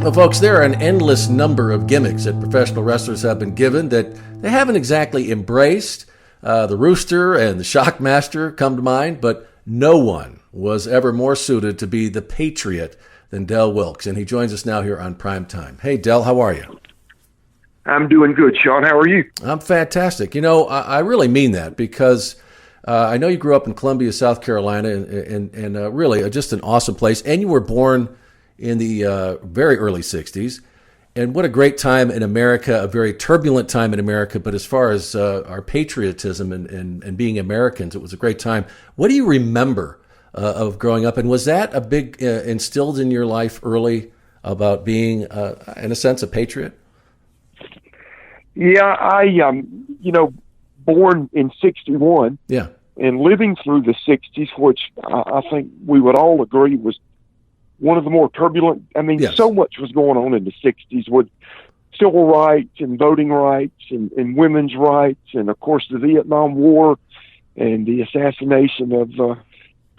Well, folks, there are an endless number of gimmicks that professional wrestlers have been given that they haven't exactly embraced. The Rooster and the Shockmaster come to mind, but no one was ever more suited to be the Patriot than Del Wilkes, and he joins us now here on Prime Time. Hey, Del, how are you? I'm doing good, Sean. How are you? I'm fantastic. You know, I really mean that because I know you grew up in Columbia, South Carolina, and really just an awesome place, and you were born in the very early 60s. And what a great time in America, a very turbulent time in America. But as far as our patriotism and being Americans, it was a great time. What do you remember of growing up? And was that a big instilled in your life early about being, in a sense, a patriot? Yeah, I, born in 61. Yeah. And living through the 60s, which I think we would all agree was one of the more turbulent. I mean, yes. So much was going on in the 60s with civil rights and voting rights and women's rights, and of course the Vietnam War and the assassination of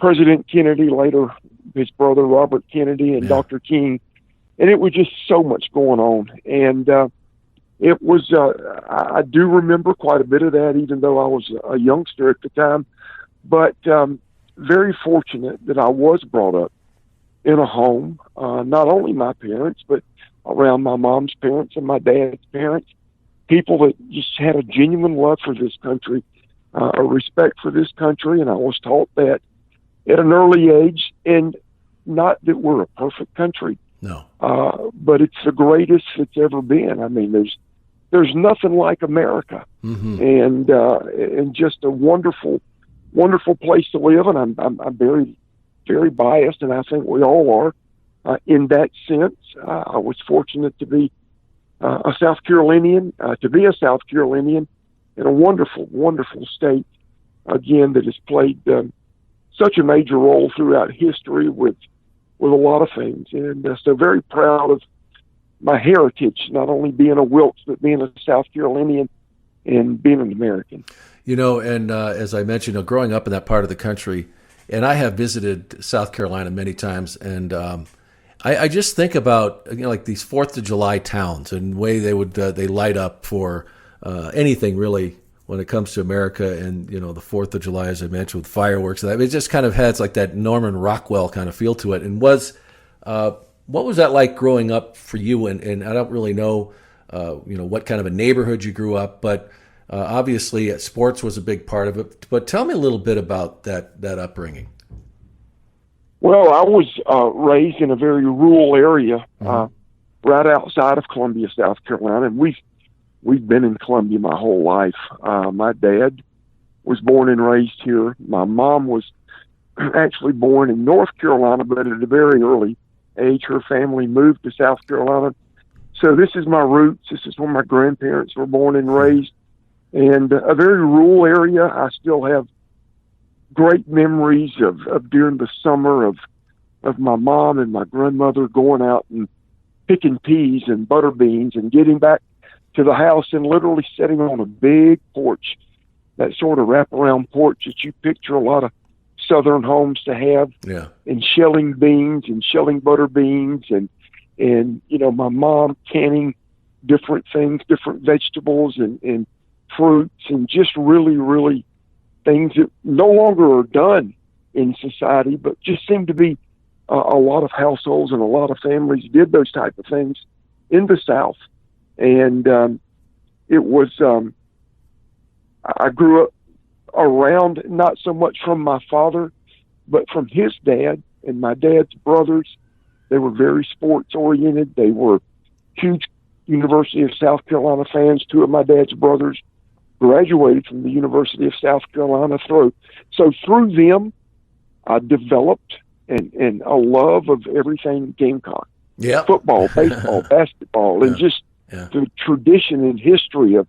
President Kennedy, later his brother Robert Kennedy, and Dr. King. And it was just so much going on. And it was, I do remember quite a bit of that, even though I was a youngster at the time. But very fortunate that I was brought up in a home, not only my parents, but around my mom's parents and my dad's parents, people that just had a genuine love for this country, a respect for this country. And I was taught that at an early age, and not that we're a perfect country, no, but it's the greatest it's ever been. I mean, there's nothing like America, and just a wonderful, wonderful place to live. And I'm very, very biased, and I think we all are in that sense. I was fortunate to be a South Carolinian, in a wonderful, wonderful state, again, that has played such a major role throughout history with a lot of things. And so very proud of my heritage, not only being a Wilkes, but being a South Carolinian and being an American. You know, and as I mentioned, growing up in that part of the country, and I have visited South Carolina many times, and I just think about, like these 4th of July towns and the way they light up for anything really when it comes to America, and the 4th of July, as I mentioned, with fireworks. It just kind of has like that Norman Rockwell kind of feel to it. And what was that like growing up for you? And I don't really know, what kind of a neighborhood you grew up, but obviously sports was a big part of it. But tell me a little bit about that upbringing. Well, I was raised in a very rural area, right outside of Columbia, South Carolina, and we've been in Columbia my whole life. My dad was born and raised here. My mom was actually born in North Carolina, but at a very early age, her family moved to South Carolina. So this is my roots. This is where my grandparents were born and raised, and a very rural area. I still have great memories of during the summer of my mom and my grandmother going out and picking peas and butter beans and getting back to the house and literally sitting on a big porch, that sort of wraparound porch that you picture a lot of Southern homes to have, and shelling beans and shelling butter beans and my mom canning different things, different vegetables and fruits, and just really, really things that no longer are done in society, but just seem to be a lot of households and a lot of families did those type of things in the South. And it was, I grew up around, not so much from my father, but from his dad and my dad's brothers. They were very sports oriented. They were huge University of South Carolina fans. 2 of my dad's brothers graduated from the University of South Carolina. So through them, I developed and a love of everything Gamecock. Football, baseball, basketball, and just the tradition and history of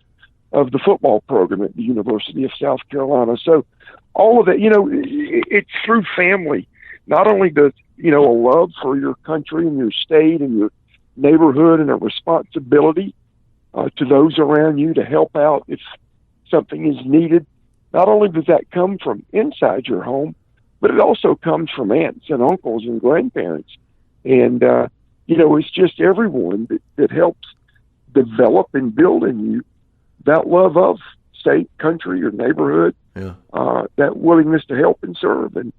the football program at the University of South Carolina. So all of that, it's through family. Not only does, a love for your country and your state and your neighborhood, and a responsibility to those around you to help out if something is needed. Not only does that come from inside your home, but it also comes from aunts and uncles and grandparents. And it's just everyone that helps develop and build in you that love of state, country, or neighborhood, that willingness to help and serve. And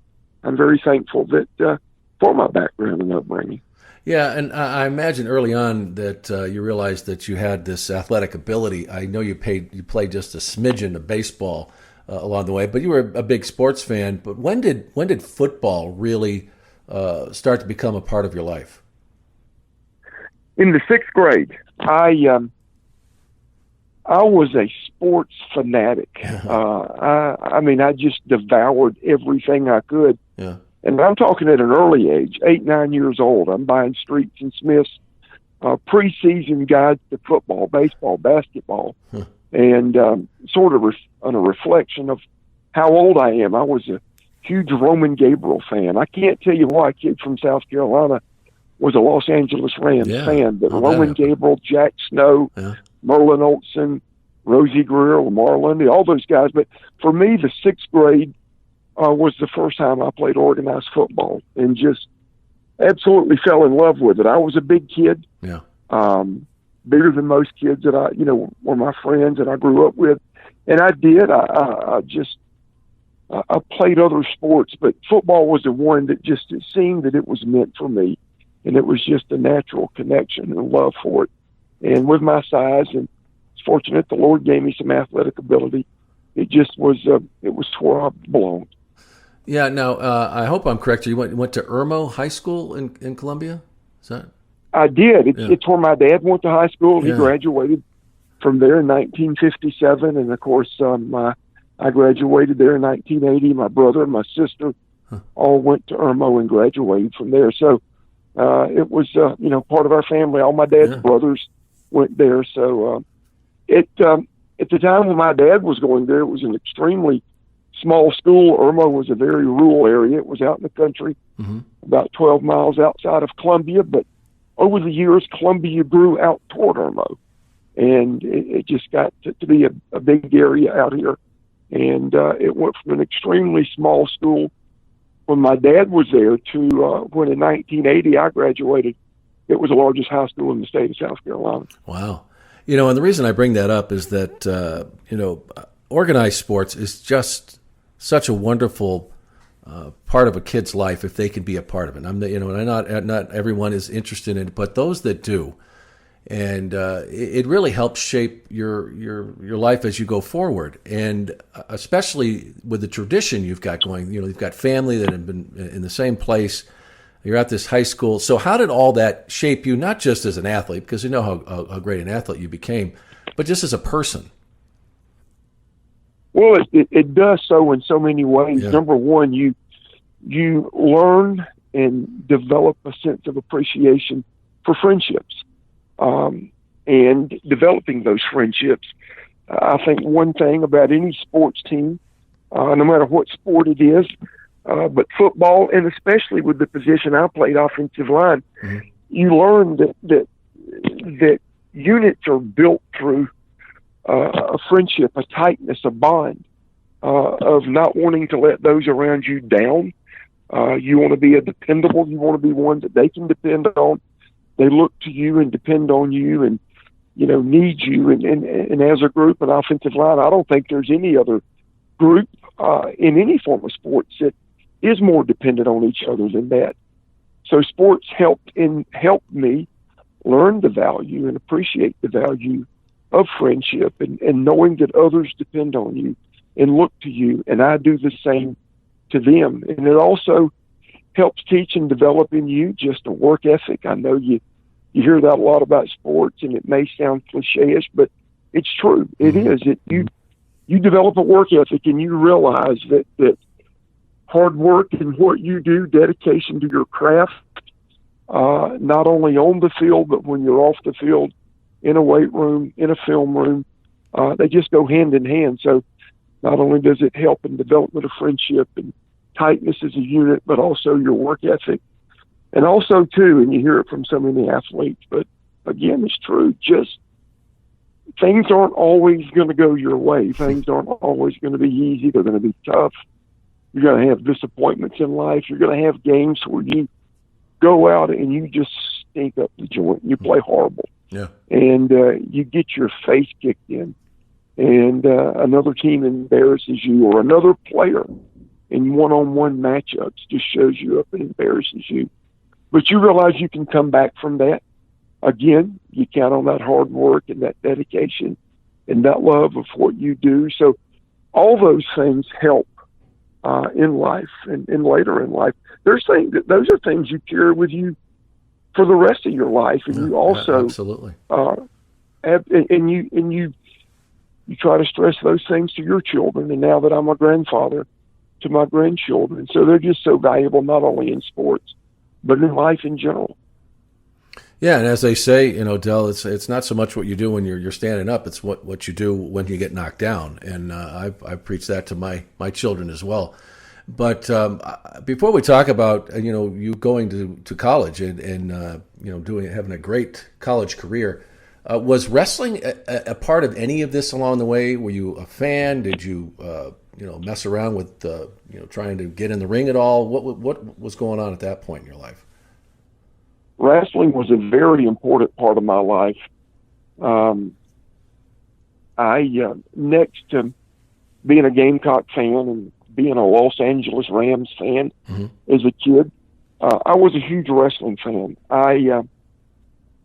I'm very thankful that for my background and upbringing. Yeah, and I imagine early on that you realized that you had this athletic ability. I know you played just a smidgen of baseball along the way, but you were a big sports fan. But when did football really start to become a part of your life? In the 6th grade, I was a sports fanatic. I just devoured everything I could. Yeah. And I'm talking at an early age, 8, 9 years old. I'm buying Streets and Smiths preseason guides to football, baseball, basketball, and sort of on a reflection of how old I am. I was a huge Roman Gabriel fan. I can't tell you why a kid from South Carolina was a Los Angeles Rams fan, but Roman Gabriel, Jack Snow, Merlin Olsen, Rosie Greer, Lamar Lundy, all those guys. But for me, the 6th grade was the first time I played organized football and just absolutely fell in love with it. I was a big kid, bigger than most kids that were my friends that I grew up with. And I played other sports, but football was the one that it seemed that it was meant for me. And it was just a natural connection and love for it. And with my size, and it's fortunate the Lord gave me some athletic ability, it just was, it was where I belonged. Yeah. Now, I hope I'm correct. You went to Irmo High School in Columbia? Is that? I did. It's where my dad went to high school. He graduated from there in 1957. And of course, I graduated there in 1980. My brother and my sister all went to Irmo and graduated from there. So, it was, part of our family. All my dad's brothers went there. So, at the time when my dad was going there, it was an extremely small school. Irmo was a very rural area. It was out in the country, about 12 miles outside of Columbia. But over the years, Columbia grew out toward Irmo, and it just got to be a big area out here. And it went from an extremely small school when my dad was there to when in 1980 I graduated, it was the largest high school in the state of South Carolina. Wow. And the reason I bring that up is that, organized sports is just such a wonderful part of a kid's life if they can be a part of it. And not everyone is interested in it, but those that do. And it really helps shape your life as you go forward, and especially with the tradition you've got going. You've got family that have been in the same place. You're at this high school. So how did all that shape you, not just as an athlete, because you know how great an athlete you became, but just as a person? Well, it does so in so many ways. Yeah. Number one, you learn and develop a sense of appreciation for friendships. And developing those friendships. I think one thing about any sports team, no matter what sport it is, but football, and especially with the position I played, offensive line, you learn that units are built through a friendship, a tightness, a bond of not wanting to let those around you down. You want to be dependable. You want to be one that they can depend on. They look to you and depend on you and, need you. And as a group, an offensive line, I don't think there's any other group in any form of sports that is more dependent on each other than that. So sports helped me learn the value and appreciate the value of friendship and knowing that others depend on you and look to you. And I do the same to them. And it also helps teach and develop in you just a work ethic. I know you hear that a lot about sports, and it may sound cliche-ish, but it's true. It is. You develop a work ethic, and you realize that hard work and what you do, dedication to your craft, not only on the field, but when you're off the field, in a weight room, in a film room, they just go hand in hand. So not only does it help in development of friendship and tightness as a unit, but also your work ethic. And also, too, and you hear it from so many athletes, but again, it's true, just things aren't always going to go your way. Things aren't always going to be easy. They're going to be tough. You're going to have disappointments in life. You're going to have games where you go out and you just stink up the joint. You play horrible. Yeah. And you get your face kicked in. And another team embarrasses you, or another player in one-on-one matchups just shows you up and embarrasses you. But you realize you can come back from that. Again, you count on that hard work and that dedication and that love of what you do. So all those things help in life and later in life. They're saying that those are things you carry with you for the rest of your life, and you also absolutely and you try to stress those things to your children. And now that I'm a grandfather, to my grandchildren, so they're just so valuable, not only in sports but in life in general. Yeah, and as they say, Del, it's not so much what you do when you're standing up; it's what you do when you get knocked down. And I preach that to my children as well. But before we talk about you going to college and having a great college career, was wrestling a part of any of this along the way? Were you a fan? Did you mess around with trying to get in the ring at all? What was going on at that point in your life? Wrestling was a very important part of my life. Next to being a Gamecock fan and being a Los Angeles Rams fan as a kid, I was a huge wrestling fan.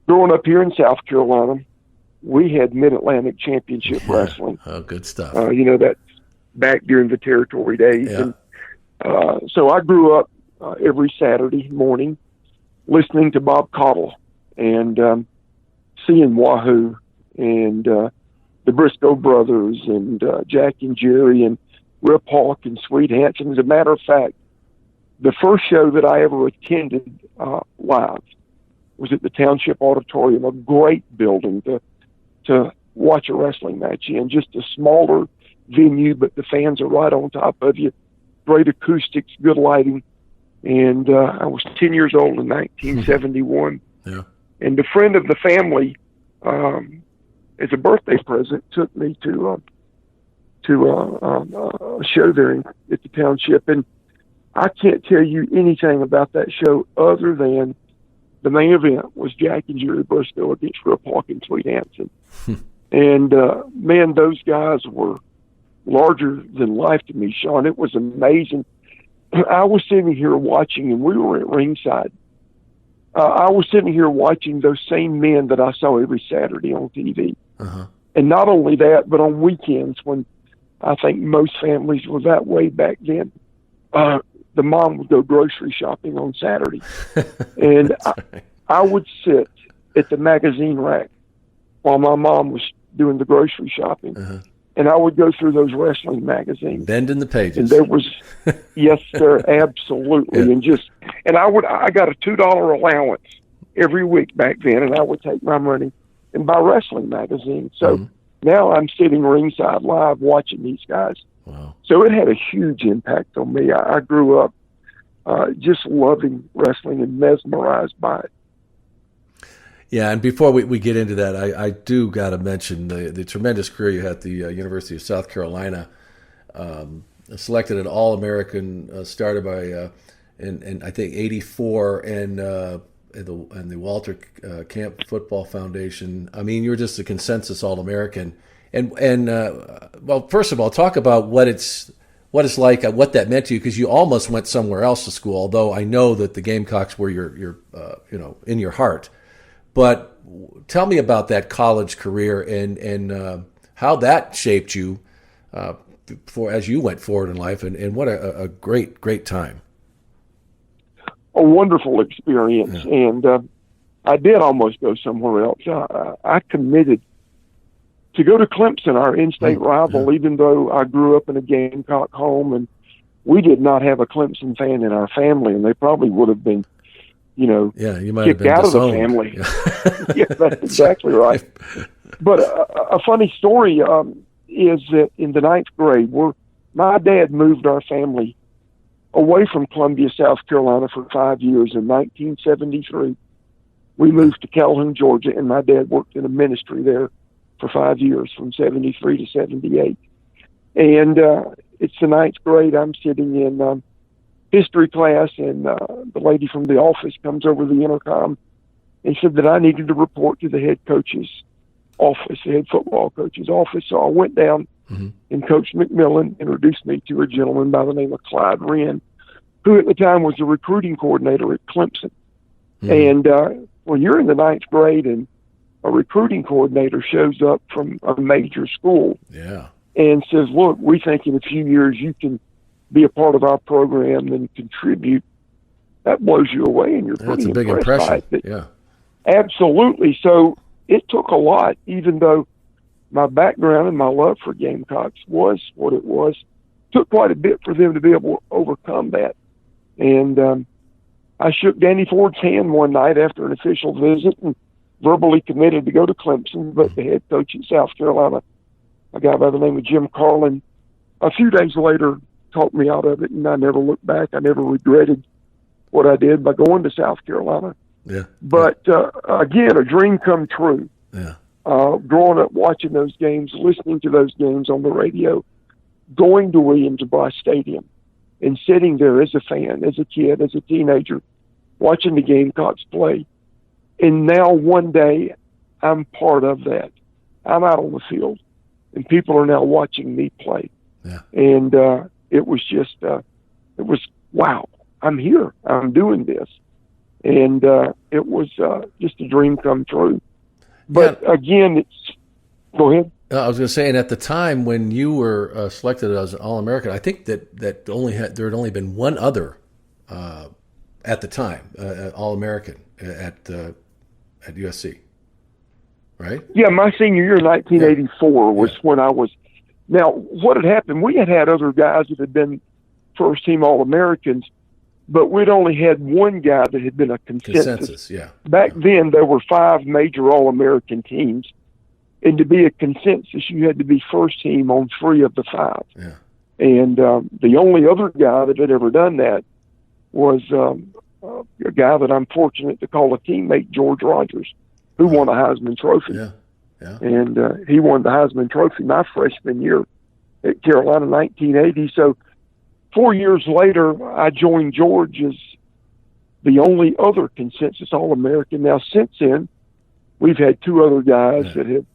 Growing up here in South Carolina, we had Mid-Atlantic Championship Wrestling. Oh, good stuff. That back during the territory days. Yeah. And so I grew up every Saturday morning listening to Bob Caudle and seeing Wahoo and the Briscoe brothers and Jack and Jerry and Rip Hawk and Sweet Hansen. As a matter of fact, the first show that I ever attended live was at the Township Auditorium, a great building to watch a wrestling match in. Just a smaller venue, but the fans are right on top of you. Great acoustics, good lighting. And I was 10 years old in 1971. Yeah. And a friend of the family, as a birthday present, took me to a show there at the Township. And I can't tell you anything about that show other than the main event was Jack and Jerry Briscoe against Rip Hawk and Sweet Hansen. And, man, those guys were larger than life to me, Sean. It was amazing. I was sitting here watching, and we were at ringside. I was sitting here watching those same men that I saw every Saturday on TV. Uh-huh. And not only that, but on weekends when I think most families were that way back then, the mom would go grocery shopping on Saturday. And I would sit at the magazine rack while my mom was doing the grocery shopping. Uh-huh. And I would go through those wrestling magazines. Bending the pages. And there was, yes, sir, absolutely. Yeah. And I got a $2 allowance every week back then, and I would take my money and buy wrestling magazines. So now I'm sitting ringside live watching these guys. Wow. So it had a huge impact on me. I grew up just loving wrestling and mesmerized by it. Yeah, and before we get into that, I do got to mention the tremendous career you had at the University of South Carolina. Selected an All-American, started by in I think '84, and the Walter Camp Football Foundation. I mean, you're just a consensus All-American. And well, first of all, talk about what it's like, what that meant to you, because you almost went somewhere else to school. Although I know that the Gamecocks were your in your heart. But tell me about that college career and how that shaped you as you went forward in life, and what a great time. A wonderful experience, yeah. And I did almost go somewhere else. I committed to go to Clemson, our in-state rival, even though I grew up in a Gamecock home, and we did not have a Clemson fan in our family, and they probably would have been you might kicked have been out disowned. Of the family. Yeah, that's exactly right. But a funny story is that in the 9th grade, my dad moved our family away from Columbia, South Carolina for 5 years. In 1973, we moved to Calhoun, Georgia, and my dad worked in a ministry there for 5 years, from 73 to 78. And it's the 9th grade. I'm sitting in history class, and the lady from the office comes over the intercom and said that I needed to report to the head coach's office, the head football coach's office. So I went down, and Coach McMillan introduced me to a gentleman by the name of Clyde Wren, who at the time was the recruiting coordinator at Clemson. And when you're in the 9th grade and a recruiting coordinator shows up from a major school and says, look, we think in a few years you can be a part of our program and contribute, that blows you away, and you're pretty That's a big impressed impression. by it. Absolutely. So it took a lot, even though my background and my love for Gamecocks was what it was. It took quite a bit for them to be able to overcome that. And I shook Danny Ford's hand one night after an official visit and verbally committed to go to Clemson, but the head coach in South Carolina, a guy by the name of Jim Carlin, a few days later talked me out of it, and I never looked back. I never regretted what I did by going to South Carolina. But again, a dream come true. Growing up watching those games, listening to those games on the radio, going to Williams-Brice Stadium and sitting there as a fan, as a kid, as a teenager, watching the Gamecocks play. And now one day I'm part of that. I'm out on the field and people are now watching me play. And it was just, it was, wow, I'm here. I'm doing this. And it was just a dream come true. But again, it's, go ahead. I was going to say, and at the time when you were selected as an All-American, I think that there had only been one other at the time, All-American at USC, right? Yeah, my senior year, 1984, was when I was. Now, what had happened? We had other guys that had been first-team All-Americans, but we'd only had one guy that had been a consensus. Back then, there were 5 major All-American teams. And to be a consensus, you had to be first team on 3 of the 5. And the only other guy that had ever done that was a guy that I'm fortunate to call a teammate, George Rogers, who won a Heisman Trophy. And he won the Heisman Trophy my freshman year at Carolina, 1980. So 4 years later, I joined George as the only other consensus All-American. Now, since then, we've had 2 other guys that have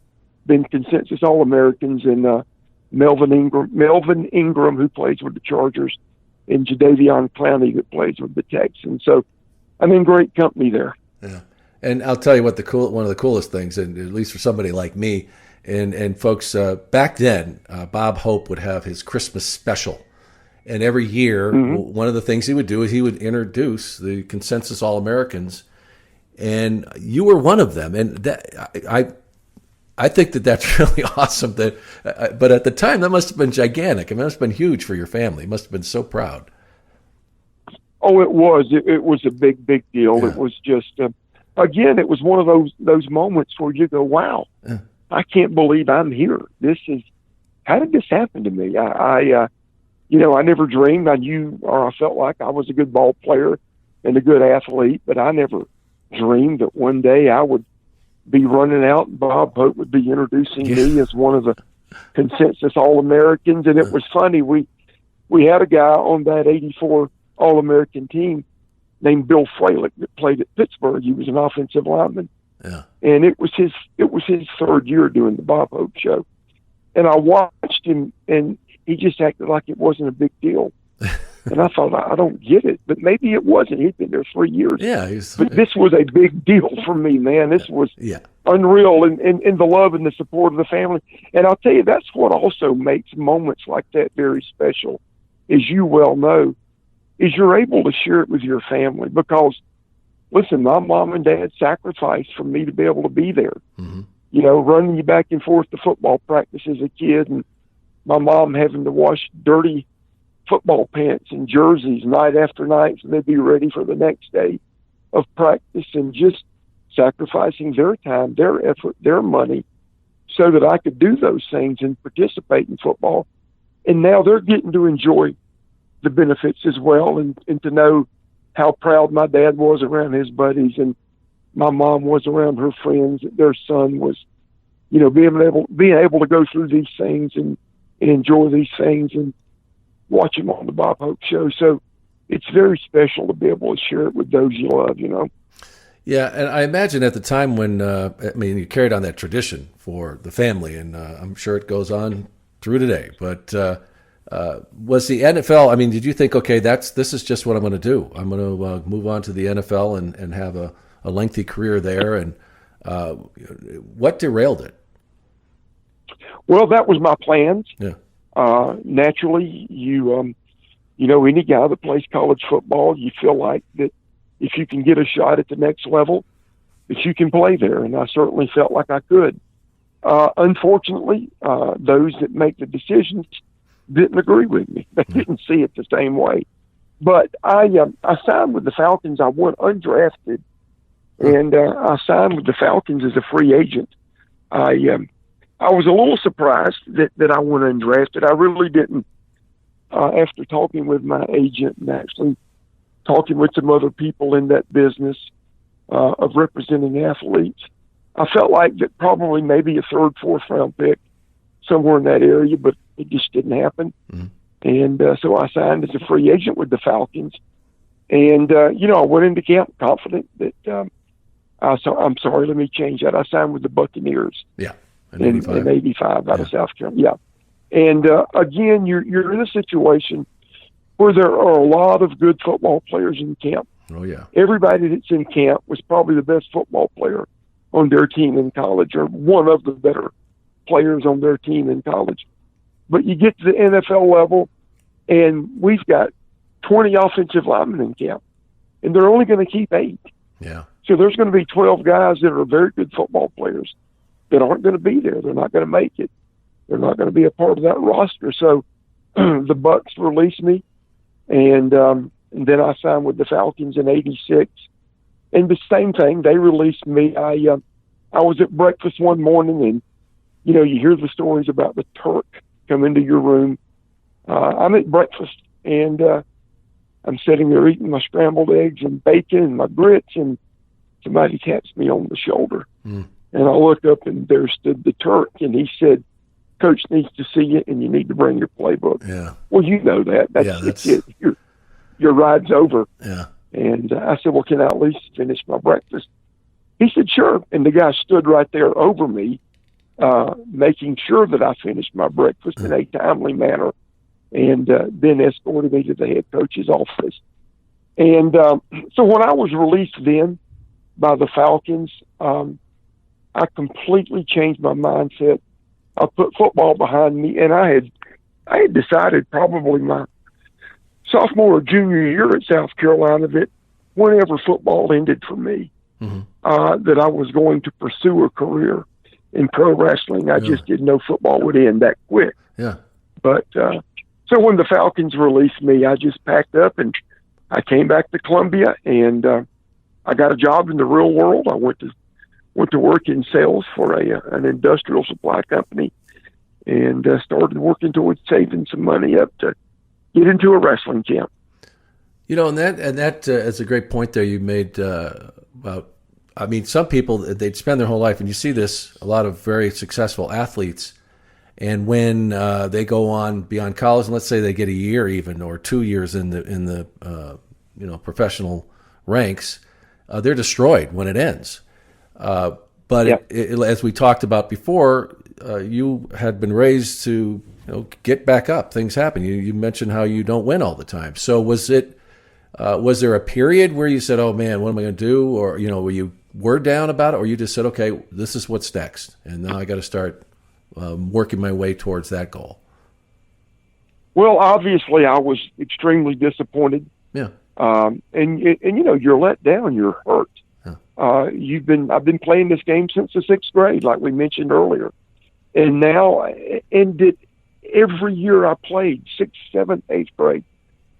been consensus All-Americans, and Melvin Ingram, who plays with the Chargers, and Jadeveon Clowney, that plays with the Texans. So I'm in great company there. And I'll tell you what, one of the coolest things, and at least for somebody like me, and folks, back then, Bob Hope would have his Christmas special. And every year, one of the things he would do is he would introduce the consensus All-Americans, and you were one of them. And that I think that's really awesome. But at the time, that must have been gigantic. It must have been huge for your family. You must have been so proud. Oh, it was. It was a big, big deal. It was just, again, it was one of those moments where you go, wow, I can't believe I'm here. How did this happen to me? I never dreamed. I knew, or I felt like I was a good ball player and a good athlete, but I never dreamed that one day I would be running out and Bob Hope would be introducing me as one of the consensus All-Americans. And it was funny. We had a guy on that 84 All-American team named Bill Flalick that played at Pittsburgh. He was an offensive lineman. And it was his 3rd year doing the Bob Hope show. And I watched him, and he just acted like it wasn't a big deal. And I thought, I don't get it. But maybe it wasn't. He'd been there 3 years. But this was a big deal for me, man. This was unreal, and the love and the support of the family. And I'll tell you, that's what also makes moments like that very special, as you well know, is you're able to share it with your family. Because, listen, my mom and dad sacrificed for me to be able to be there. You know, running you back and forth to football practice as a kid, and my mom having to wash dirty football pants and jerseys night after night so they'd be ready for the next day of practice, and just sacrificing their time, their effort, their money so that I could do those things and participate in football. And now they're getting to enjoy the benefits as well, and to know how proud my dad was around his buddies and my mom was around her friends, that their son was, being able to go through these things and enjoy these things and watch him on the Bob Hope show. So it's very special to be able to share it with those you love, Yeah, and I imagine at the time when you carried on that tradition for the family, and I'm sure it goes on through today. But was the NFL? I mean, did you think, okay, this is just what I'm going to do? I'm going to move on to the NFL and have a lengthy career there. And what derailed it? Well, that was my plans. Yeah. Naturally, any guy that plays college football, you feel like that if you can get a shot at the next level, that you can play there. And I certainly felt like I could. Unfortunately, those that make the decisions didn't agree with me. They didn't see it the same way. But I signed with the Falcons. I went undrafted, and I signed with the Falcons as a free agent. I was a little surprised that I went undrafted. I really didn't. After talking with my agent and actually talking with some other people in that business of representing athletes, I felt like that probably maybe a third, fourth round pick somewhere in that area, but it just didn't happen. Mm-hmm. And so I signed as a free agent with the Falcons. And, I went into camp confident that I'm sorry, let me change that. I signed with the Buccaneers. Yeah. In 85 out of South Carolina. Yeah. And again, you're in a situation where there are a lot of good football players in camp. Oh, yeah. Everybody that's in camp was probably the best football player on their team in college, or one of the better players on their team in college. But you get to the NFL level, and we've got 20 offensive linemen in camp, and they're only going to keep 8. Yeah. So there's going to be 12 guys that are very good football players that aren't going to be there. They're not going to make it. They're not going to be a part of that roster. So the Bucs released me, and then I signed with the Falcons in '86. And the same thing, they released me. I was at breakfast one morning, and you hear the stories about the Turk come into your room. I'm at breakfast, and I'm sitting there eating my scrambled eggs and bacon and my grits, and somebody taps me on the shoulder. Mm. And I look up, and there stood the Turk, and he said, "Coach needs to see you, and you need to bring your playbook." Yeah. Well, you know that. That's it. Your ride's over. Yeah. And I said, "Well, can I at least finish my breakfast?" He said, "Sure." And the guy stood right there over me, making sure that I finished my breakfast in a timely manner, and then escorted me to the head coach's office. And so when I was released then by the Falcons, I completely changed my mindset. I put football behind me, and I had decided probably my sophomore or junior year at South Carolina that whenever football ended for me, mm-hmm. That I was going to pursue a career in pro wrestling. I just didn't know football would end that quick. Yeah. But so when the Falcons released me, I just packed up and I came back to Columbia, and I got a job in the real world. I went to work in sales for an industrial supply company, and started working towards saving some money up to get into a wrestling camp. And that is a great point there you made about. I mean, some people, they'd spend their whole life, and you see this a lot of very successful athletes, and when they go on beyond college, and let's say they get a year even or 2 years in the professional ranks, they're destroyed when it ends. But yep. As we talked about before, you had been raised to get back up. Things happen. You mentioned how you don't win all the time. So was there a period where you said, "Oh man, what am I going to do?" Or were you word down about it, or you just said, "Okay, this is what's next, and now I got to start working my way towards that goal"? Well, obviously, I was extremely disappointed. Yeah. And you're let down. You're hurt. I've been playing this game since the 6th grade, like we mentioned earlier, and now every year I played 6th, 7th, 8th grade,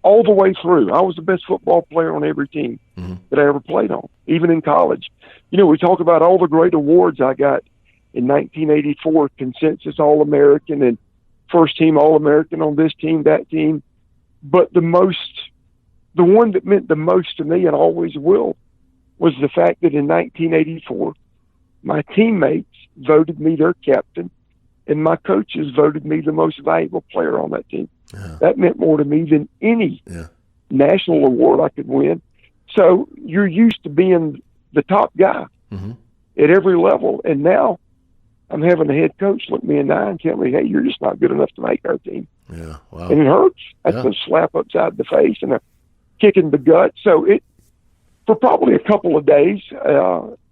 all the way through. I was the best football player on every team mm-hmm. that I ever played on, even in college. We talk about all the great awards I got in 1984, consensus All-American and first team All-American on this team, that team. But the one that meant the most to me and always will was the fact that in 1984, my teammates voted me their captain, and my coaches voted me the most valuable player on that team. Yeah. That meant more to me than any national award I could win. So you're used to being the top guy at every level. And now I'm having a head coach look me in the eye and tell me, hey, you're just not good enough to make our team. Yeah, wow. And it hurts. That's a slap upside the face and a kick in the gut. So for probably a couple of days,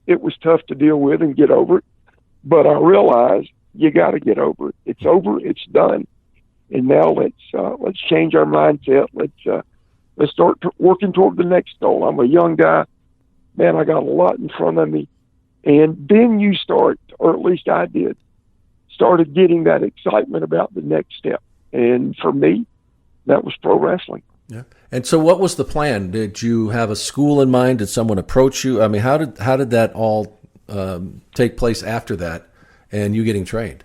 it was tough to deal with and get over it. But I realized you got to get over it. It's over. It's done. And now let's change our mindset. Let's start working toward the next goal. I'm a young guy. Man, I got a lot in front of me. And then you start, or at least I did, started getting that excitement about the next step. And for me, that was pro wrestling. Yeah. And so what was the plan? Did you have a school in mind? Did someone approach you? I mean, how did that all take place after that and you getting trained?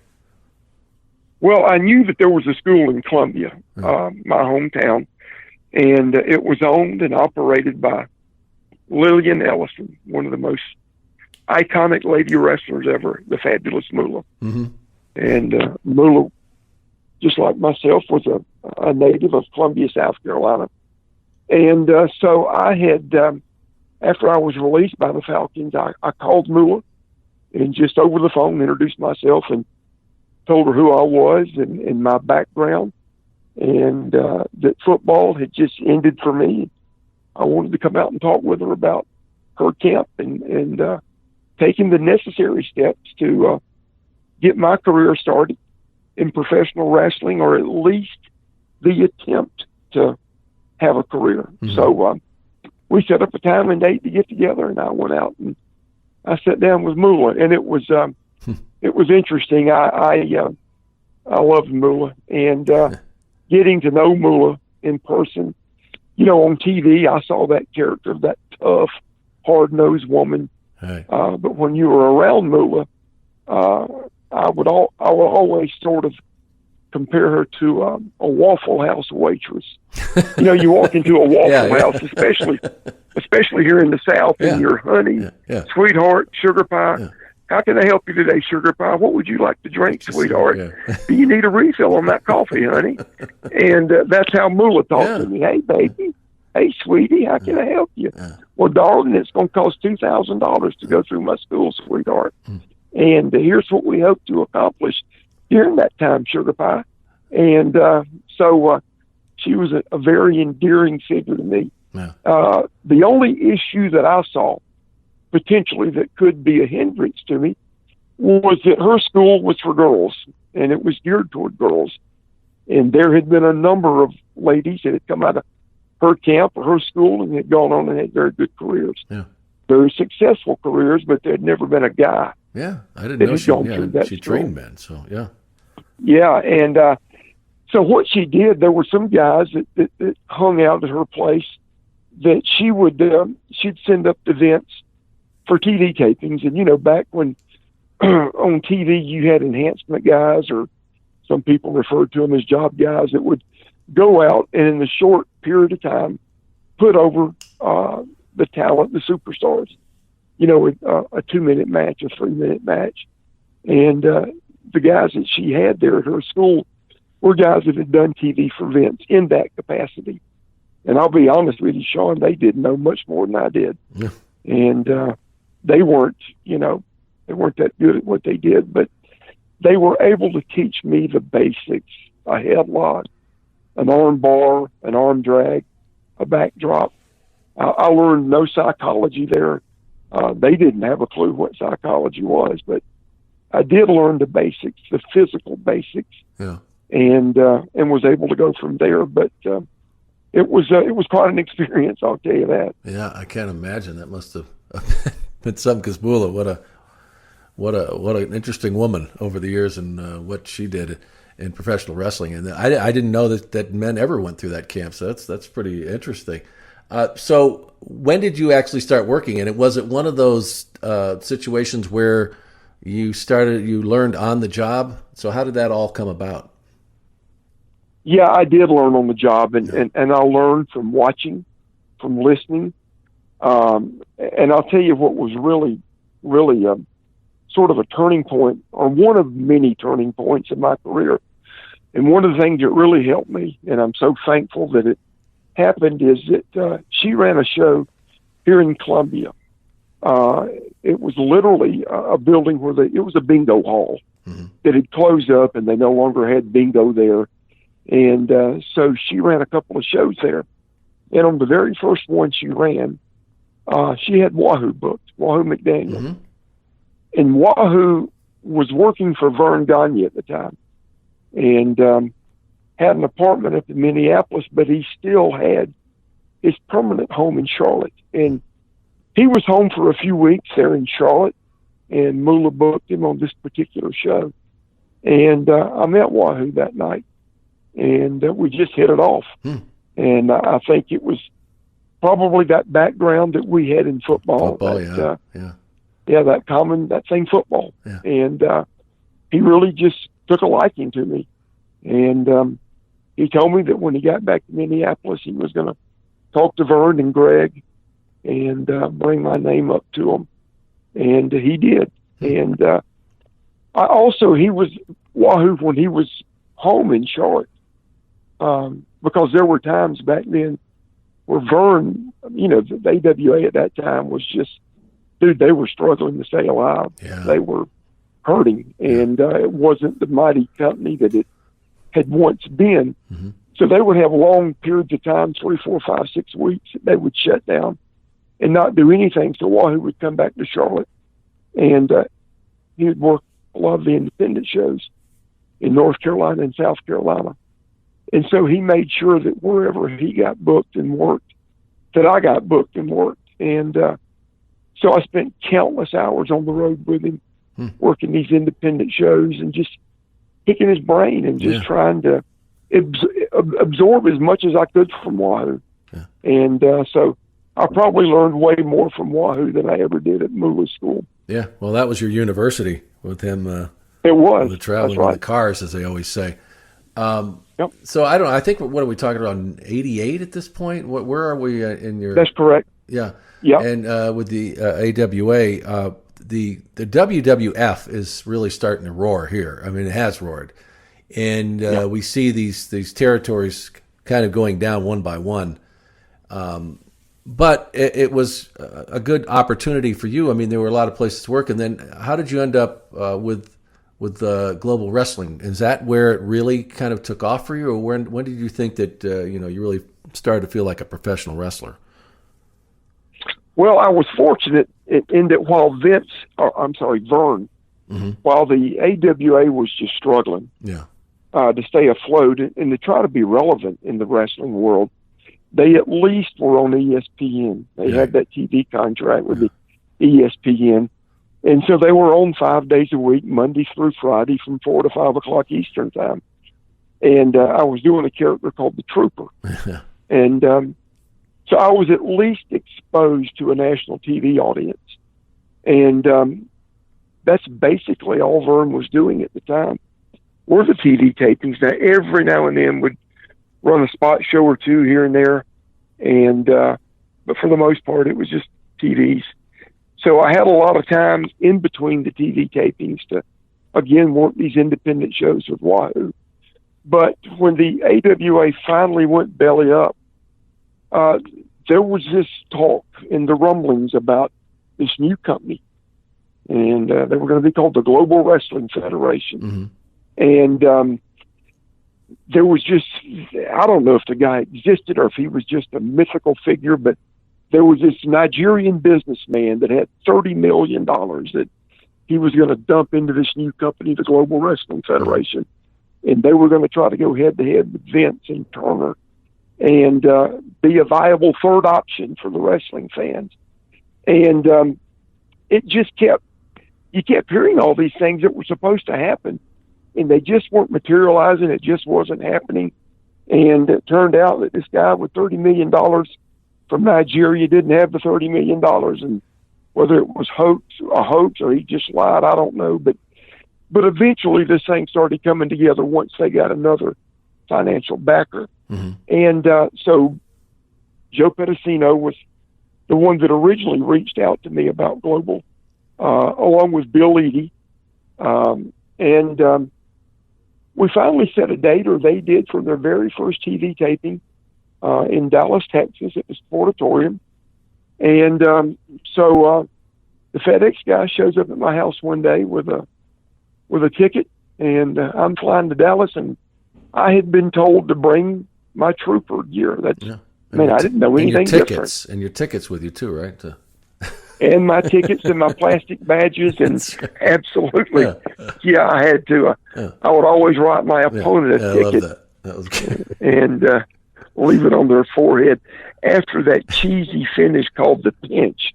Well, I knew that there was a school in Columbia, my hometown, and it was owned and operated by Lillian Ellison, one of the most iconic lady wrestlers ever, the Fabulous Moolah. And Moolah, just like myself, was a native of Columbia, South Carolina. And so I had, after I was released by the Falcons, I called Moolah and just over the phone introduced myself and told her who I was and my background, and that football had just ended for me. I wanted to come out and talk with her about her camp and taking the necessary steps to get my career started in professional wrestling, or at least the attempt to have a career. So we set up a time and date to get together, and I went out and I sat down with Moolah, and it was interesting. I loved Moolah, and getting to know Moolah in person. You know, on TV, I saw that character, that tough, hard-nosed woman. Hey. But when you were around Moolah, I would always sort of compare her to a Waffle House waitress. You know, you walk into a Waffle House, especially here in the South, and you're honey, sweetheart, sugar pie. Yeah. How can I help you today, sugar pie? What would you like to drink, sweetheart? Do you need a refill on that coffee, honey? And that's how Moolah talked to me. Hey, baby. Hey, sweetie, how can I help you? Well, darling, it's going to cost $2,000 to go through my school, sweetheart. And here's what we hope to accomplish during that time, sugar pie. And so she was a very endearing figure to me. The only issue that I saw potentially that could be a hindrance to me was that her school was for girls, and it was geared toward girls. And there had been a number of ladies that had come out of her camp or her school and had gone on and had very good careers. Very successful careers, but there had never been a guy. I didn't know she trained men, so and so what she did, there were some guys that hung out at her place that she would she'd send up to events for TV tapings. And, you know, back when on TV you had enhancement guys, or some people referred to them as job guys, that would go out and in a short period of time put over the talent, the superstars, you know, a 2-minute match, a 3-minute match. And the guys that she had there at her school were guys that had done TV for events in that capacity. And I'll be honest with you, Sean, they didn't know much more than I did. And they weren't that good at what they did, but they were able to teach me the basics: a headlock, an arm bar, an arm drag, a backdrop. I learned no psychology there. They didn't have a clue what psychology was, but I did learn the basics, the physical basics, and was able to go from there. But it was quite an experience, I'll tell you that. Yeah, I can't imagine. That must have been something, because Moolah, what an interesting woman over the years, and what she did in professional wrestling. And I didn't know that men ever went through that camp. So that's pretty interesting. So when did you actually start working? And was it one of those situations where you learned on the job? So how did that all come about? Yeah, I did learn on the job, and I learned from watching, from listening. And I'll tell you what was really, really sort of a turning point, or one of many turning points in my career. And one of the things that really helped me, and I'm so thankful that it happened, is that she ran a show here in Columbia It was literally a building where it was a bingo hall that had closed up, and they no longer had bingo there. And so she ran a couple of shows there. And on the very first one she ran, she had Wahoo booked, Wahoo McDaniel. And Wahoo was working for Vern Gagne at the time, and had an apartment up in Minneapolis, but he still had his permanent home in Charlotte. And he was home for a few weeks there in Charlotte, and Moolah booked him on this particular show. And I met Wahoo that night, and we just hit it off. And I think it was probably that background that we had in football. That thing football. Yeah. And he really just took a liking to me. And he told me that when he got back to Minneapolis, he was going to talk to Vern and Greg and bring my name up to him. And he did. And he was Wahoo when he was home in Charlotte, because there were times back then where Vern, the AWA at that time was just, dude, they were struggling to stay alive. Yeah. They were hurting, and it wasn't the mighty company that it had once been. So they would have long periods of time, 3, 4, 5, 6 weeks, they would shut down and not do anything. So Wahoo would come back to Charlotte, and he would work a lot of the independent shows in North Carolina and South Carolina. And so he made sure that wherever he got booked and worked, that I got booked and worked. And so I spent countless hours on the road with him, working these independent shows and just picking his brain and just trying to absorb as much as I could from Wahoo. Yeah. And so I probably learned way more from Wahoo than I ever did at Moolah School. Yeah, well, that was your university with him. It was. The traveling in the cars, as they always say. So I don't know. I think, what are we talking about, 88 at this point? Where are we in your... That's correct. Yeah. Yeah. And with the AWA, the WWF is really starting to roar here. I mean, it has roared. And we see these territories kind of going down one by one. But it was a good opportunity for you. I mean, there were a lot of places to work. And then how did you end up with global wrestling? Is that where it really kind of took off for you? Or when did you think that you really started to feel like a professional wrestler? Well, I was fortunate in that while Vern, while the AWA was just struggling to stay afloat and to try to be relevant in the wrestling world, they at least were on ESPN. They had that TV contract with the ESPN. And so they were on 5 days a week, Monday through Friday, from 4 to 5 o'clock Eastern time. And I was doing a character called the Trooper. And so I was at least exposed to a national TV audience. And that's basically all Vern was doing at the time, were the TV tapings. Now, every now and then would run a spot show or two here and there. And but for the most part, it was just TVs. So I had a lot of time in between the TV tapings to, again, work these independent shows with Wahoo. But when the AWA finally went belly up, there was this talk in the rumblings about this new company. And they were going to be called the Global Wrestling Federation. And there was just, I don't know if the guy existed or if he was just a mythical figure, but there was this Nigerian businessman that had $30 million that he was going to dump into this new company, the Global Wrestling Federation. And they were going to try to go head-to-head with Vince and Turner and be a viable third option for the wrestling fans. And it just you kept hearing all these things that were supposed to happen, and they just weren't materializing. It just wasn't happening. And it turned out that this guy with $30 million from Nigeria didn't have the $30 million. And whether it was a hoax or he just lied, I don't know. But eventually this thing started coming together once they got another financial backer. And so Joe Pedicino was the one that originally reached out to me about Global, along with Bill Eadie. And we finally set a date, or they did, for their very first TV taping in Dallas, Texas, at the Sportatorium. And so the FedEx guy shows up at my house one day with a ticket, and I'm flying to Dallas, and I had been told to bring my trooper gear. I didn't know anything different. And your tickets with you too, right? And my tickets and my plastic badges, and absolutely, I had to. I would always write my opponent a ticket. I love that. That was good. And leave it on their forehead. After that cheesy finish called the pinch,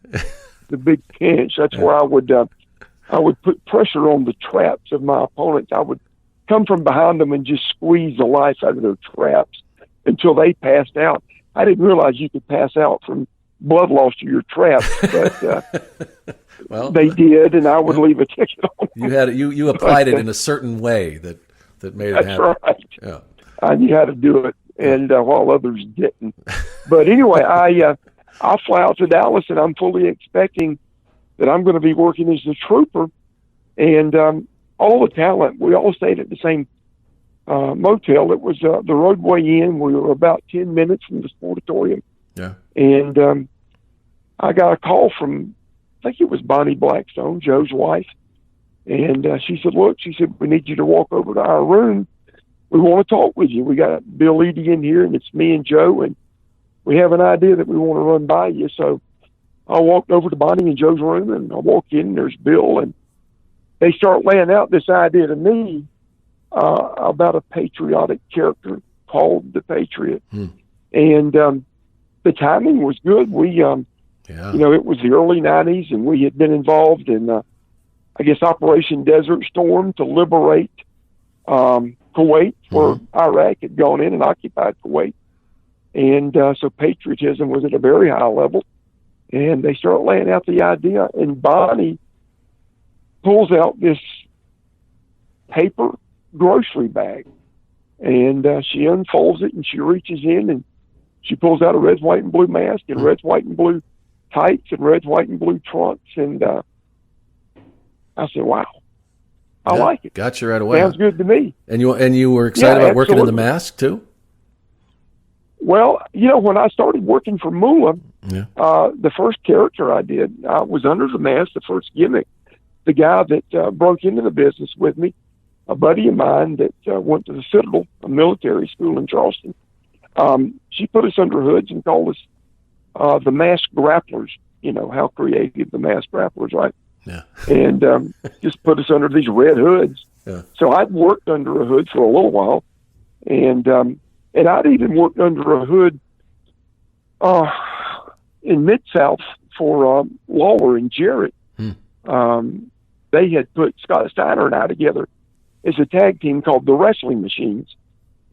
the big pinch. That's where I would put pressure on the traps of my opponents. I would come from behind them and just squeeze the life out of their traps until they passed out. I didn't realize you could pass out from blood loss to your traps, but well, they did, and I would leave a ticket on. You applied it in a certain way that made it happen. That's right. Yeah. I knew how to do it, and while others didn't. But anyway, I fly out to Dallas, and I'm fully expecting that I'm going to be working as the trooper, and all the talent. We all stayed at the same motel. It was the Roadway Inn. We were about 10 minutes from the sportatorium. Yeah. And I got a call from, I think it was Bonnie Blackstone, Joe's wife. And she said, we need you to walk over to our room. We want to talk with you. We got Bill Eady in here, and it's me and Joe, and we have an idea that we want to run by you. So I walked over to Bonnie and Joe's room, and I walk in, and there's Bill, and they start laying out this idea to me about a patriotic character called the Patriot. And the timing was good. We, it was the early 90s, and we had been involved in, Operation Desert Storm to liberate Kuwait, where Iraq had gone in and occupied Kuwait. And so patriotism was at a very high level. And they start laying out the idea, and Bonnie pulls out this paper grocery bag, and she unfolds it, and she reaches in, and she pulls out a red, white, and blue mask, and red, white, and blue tights, and red, white, and blue trunks. And I said, wow, I like it. Got you right away. Sounds good to me. And you were excited about working in the mask too? Well, when I started working for Moolah, the first character I did, I was under the mask, the first gimmick. The guy that broke into the business with me, a buddy of mine that went to the Citadel, a military school in Charleston, she put us under hoods and called us the masked grapplers. You know, how creative the masked grapplers, right? Yeah. And just put us under these red hoods. Yeah. So I'd worked under a hood for a little while, and I'd even worked under a hood in Mid-South for Lawler and Jarrett. They had put Scott Steiner and I together as a tag team called the Wrestling Machines.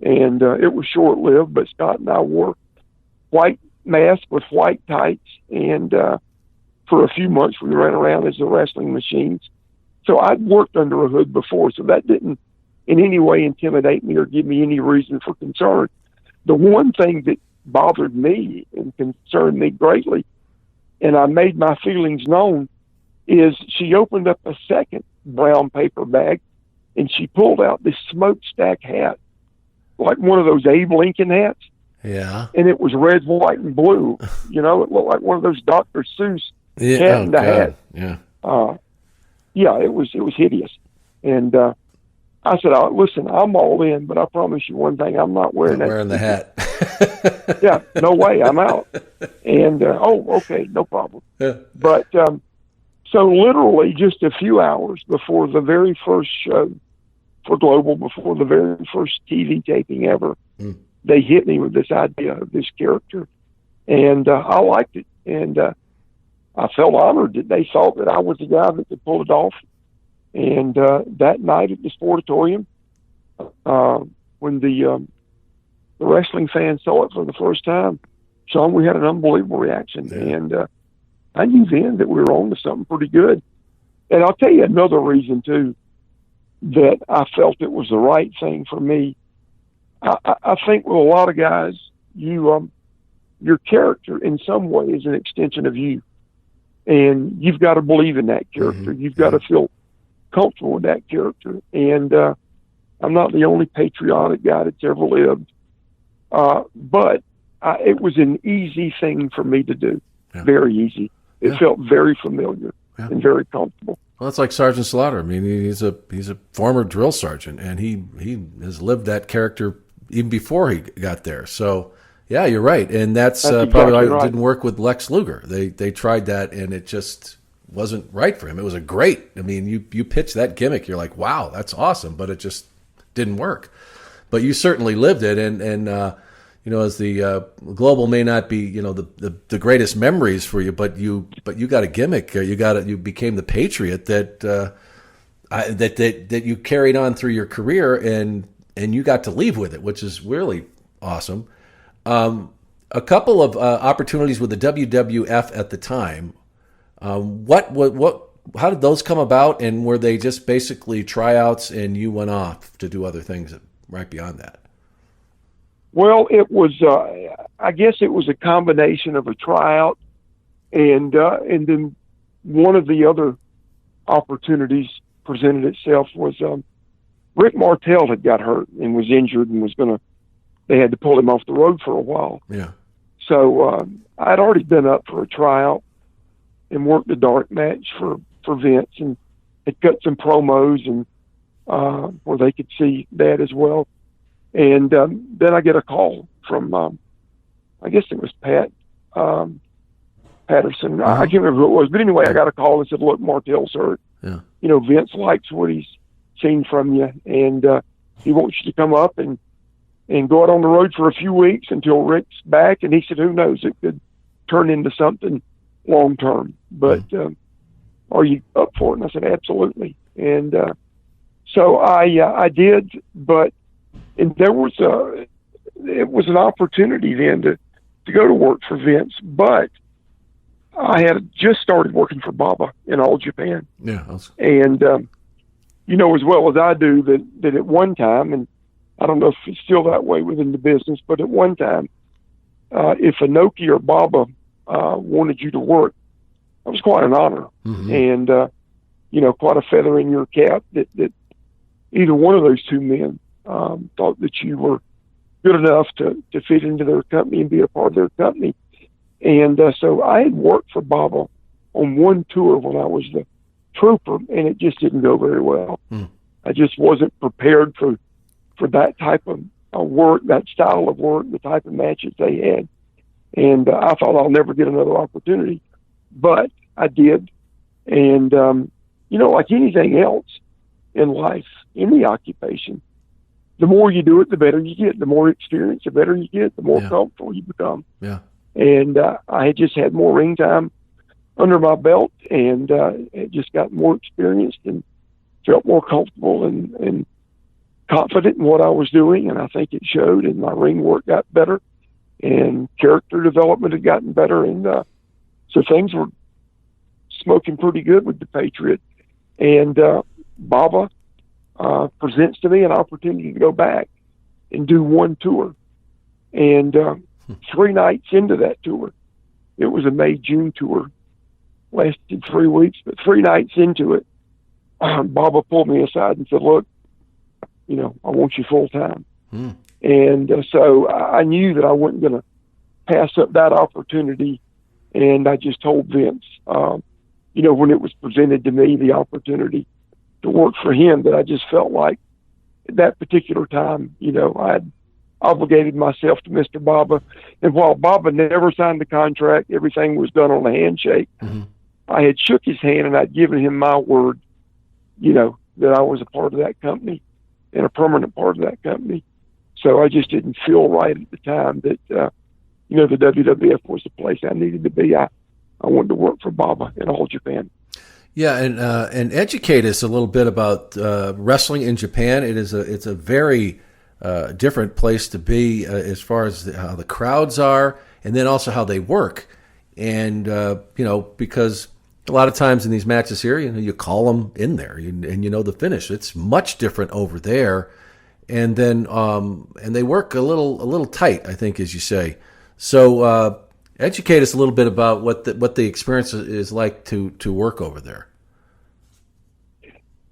And it was short-lived, but Scott and I wore white masks with white tights. And for a few months, we ran around as the Wrestling Machines. So I'd worked under a hood before, so that didn't in any way intimidate me or give me any reason for concern. The one thing that bothered me and concerned me greatly, and I made my feelings known, is she opened up a second brown paper bag, and she pulled out this smokestack hat, like one of those Abe Lincoln hats. Yeah. And it was red, white, and blue. It looked like one of those Dr. Seuss hat and hat. Yeah. It was hideous. And I said, listen, I'm all in, but I promise you one thing, I'm not wearing the hat. Yeah, no way, I'm out. And, okay, no problem. But so literally just a few hours before the very first show for Global, before the very first TV taping ever, they hit me with this idea of this character. And I liked it. And I felt honored that they thought that I was the guy that could pull it off. And that night at the Sportatorium, when the wrestling fans saw it for the first time, Sean, we had an unbelievable reaction. Yeah. And I knew then that we were on to something pretty good. And I'll tell you another reason, too, that I felt it was the right thing for me. I think with a lot of guys, your character in some way is an extension of you. And you've got to believe in that character. You've got to feel comfortable with that character. And I'm not the only patriotic guy that's ever lived. But it was an easy thing for me to do. Yeah. Very easy. It felt very familiar. and very comfortable. Well, it's like Sergeant Slaughter. I mean, he's a former drill sergeant, and he has lived that character even before he got there. So, yeah, you're right, and that's exactly probably why it right. didn't work with Lex Luger. They tried that, and it just wasn't right for him. It was a great. I mean, you pitch that gimmick, you're like, wow, that's awesome, but it just didn't work. But you certainly lived it, and as the global may not be, the greatest memories for you, but you got a gimmick. You became the Patriot that you carried on through your career, and you got to leave with it, which is really awesome. A couple of opportunities with the WWF at the time. How did those come about, and were they just basically tryouts, and you went off to do other things right beyond that? Well, it was, I guess it was a combination of a tryout and then one of the other opportunities presented itself was, Rick Martel had got hurt and was injured and they had to pull him off the road for a while. Yeah. So, I'd already been up for a tryout and worked a dark match for Vince and had cut some promos and, where they could see that as well. And then I get a call from, I guess it was Pat Patterson. I can't remember who it was. But anyway, I got a call and said, look, Martel's hurt. Yeah. Vince likes what he's seen from you. And he wants you to come up and go out on the road for a few weeks until Rick's back. And he said, who knows? It could turn into something long term. But are you up for it? And I said, absolutely. And so I did, but and it was an opportunity then to go to work for Vince, but I had just started working for Baba in All Japan. Yeah. And, as well as I do that at one time, and I don't know if it's still that way within the business, but at one time, if Inoki or Baba wanted you to work, that was quite an honor. Mm-hmm. And, quite a feather in your cap that either one of those two men thought that you were good enough to fit into their company and be a part of their company. And so I had worked for Baba on one tour when I was the trooper, and it just didn't go very well. I just wasn't prepared for that type of work, that style of work, the type of matches they had. And I thought I'll never get another opportunity, but I did. And, like anything else in life, any occupation, the more you do it, the better you get. The more experience, the better you get, the more comfortable you become. Yeah. And I had just had more ring time under my belt, and it just got more experienced and felt more comfortable and confident in what I was doing. And I think it showed, and my ring work got better, and character development had gotten better. And so things were smoking pretty good with the Patriot. And Baba presents to me an opportunity to go back and do one tour. And 3 nights into that tour, it was a May-June tour, lasted 3 weeks, but 3 nights into it, Baba pulled me aside and said, look, I want you full time. And so I knew that I wasn't going to pass up that opportunity. And I just told Vince, when it was presented to me, the opportunity to work for him, that I just felt like at that particular time, I had obligated myself to Mr. Baba. And while Baba never signed the contract, everything was done on a handshake. Mm-hmm. I had shook his hand and I'd given him my word, that I was a part of that company and a permanent part of that company. So I just didn't feel right at the time that, the WWF was the place I needed to be. I wanted to work for Baba in All Japan. Yeah, and educate us a little bit about wrestling in Japan. It's a very different place to be as far as how the crowds are, and then also how they work. And because a lot of times in these matches here, you call them in there, and the finish. It's much different over there, and then and they work a little tight, I think, as you say. So educate us a little bit about what the experience is like to work over there.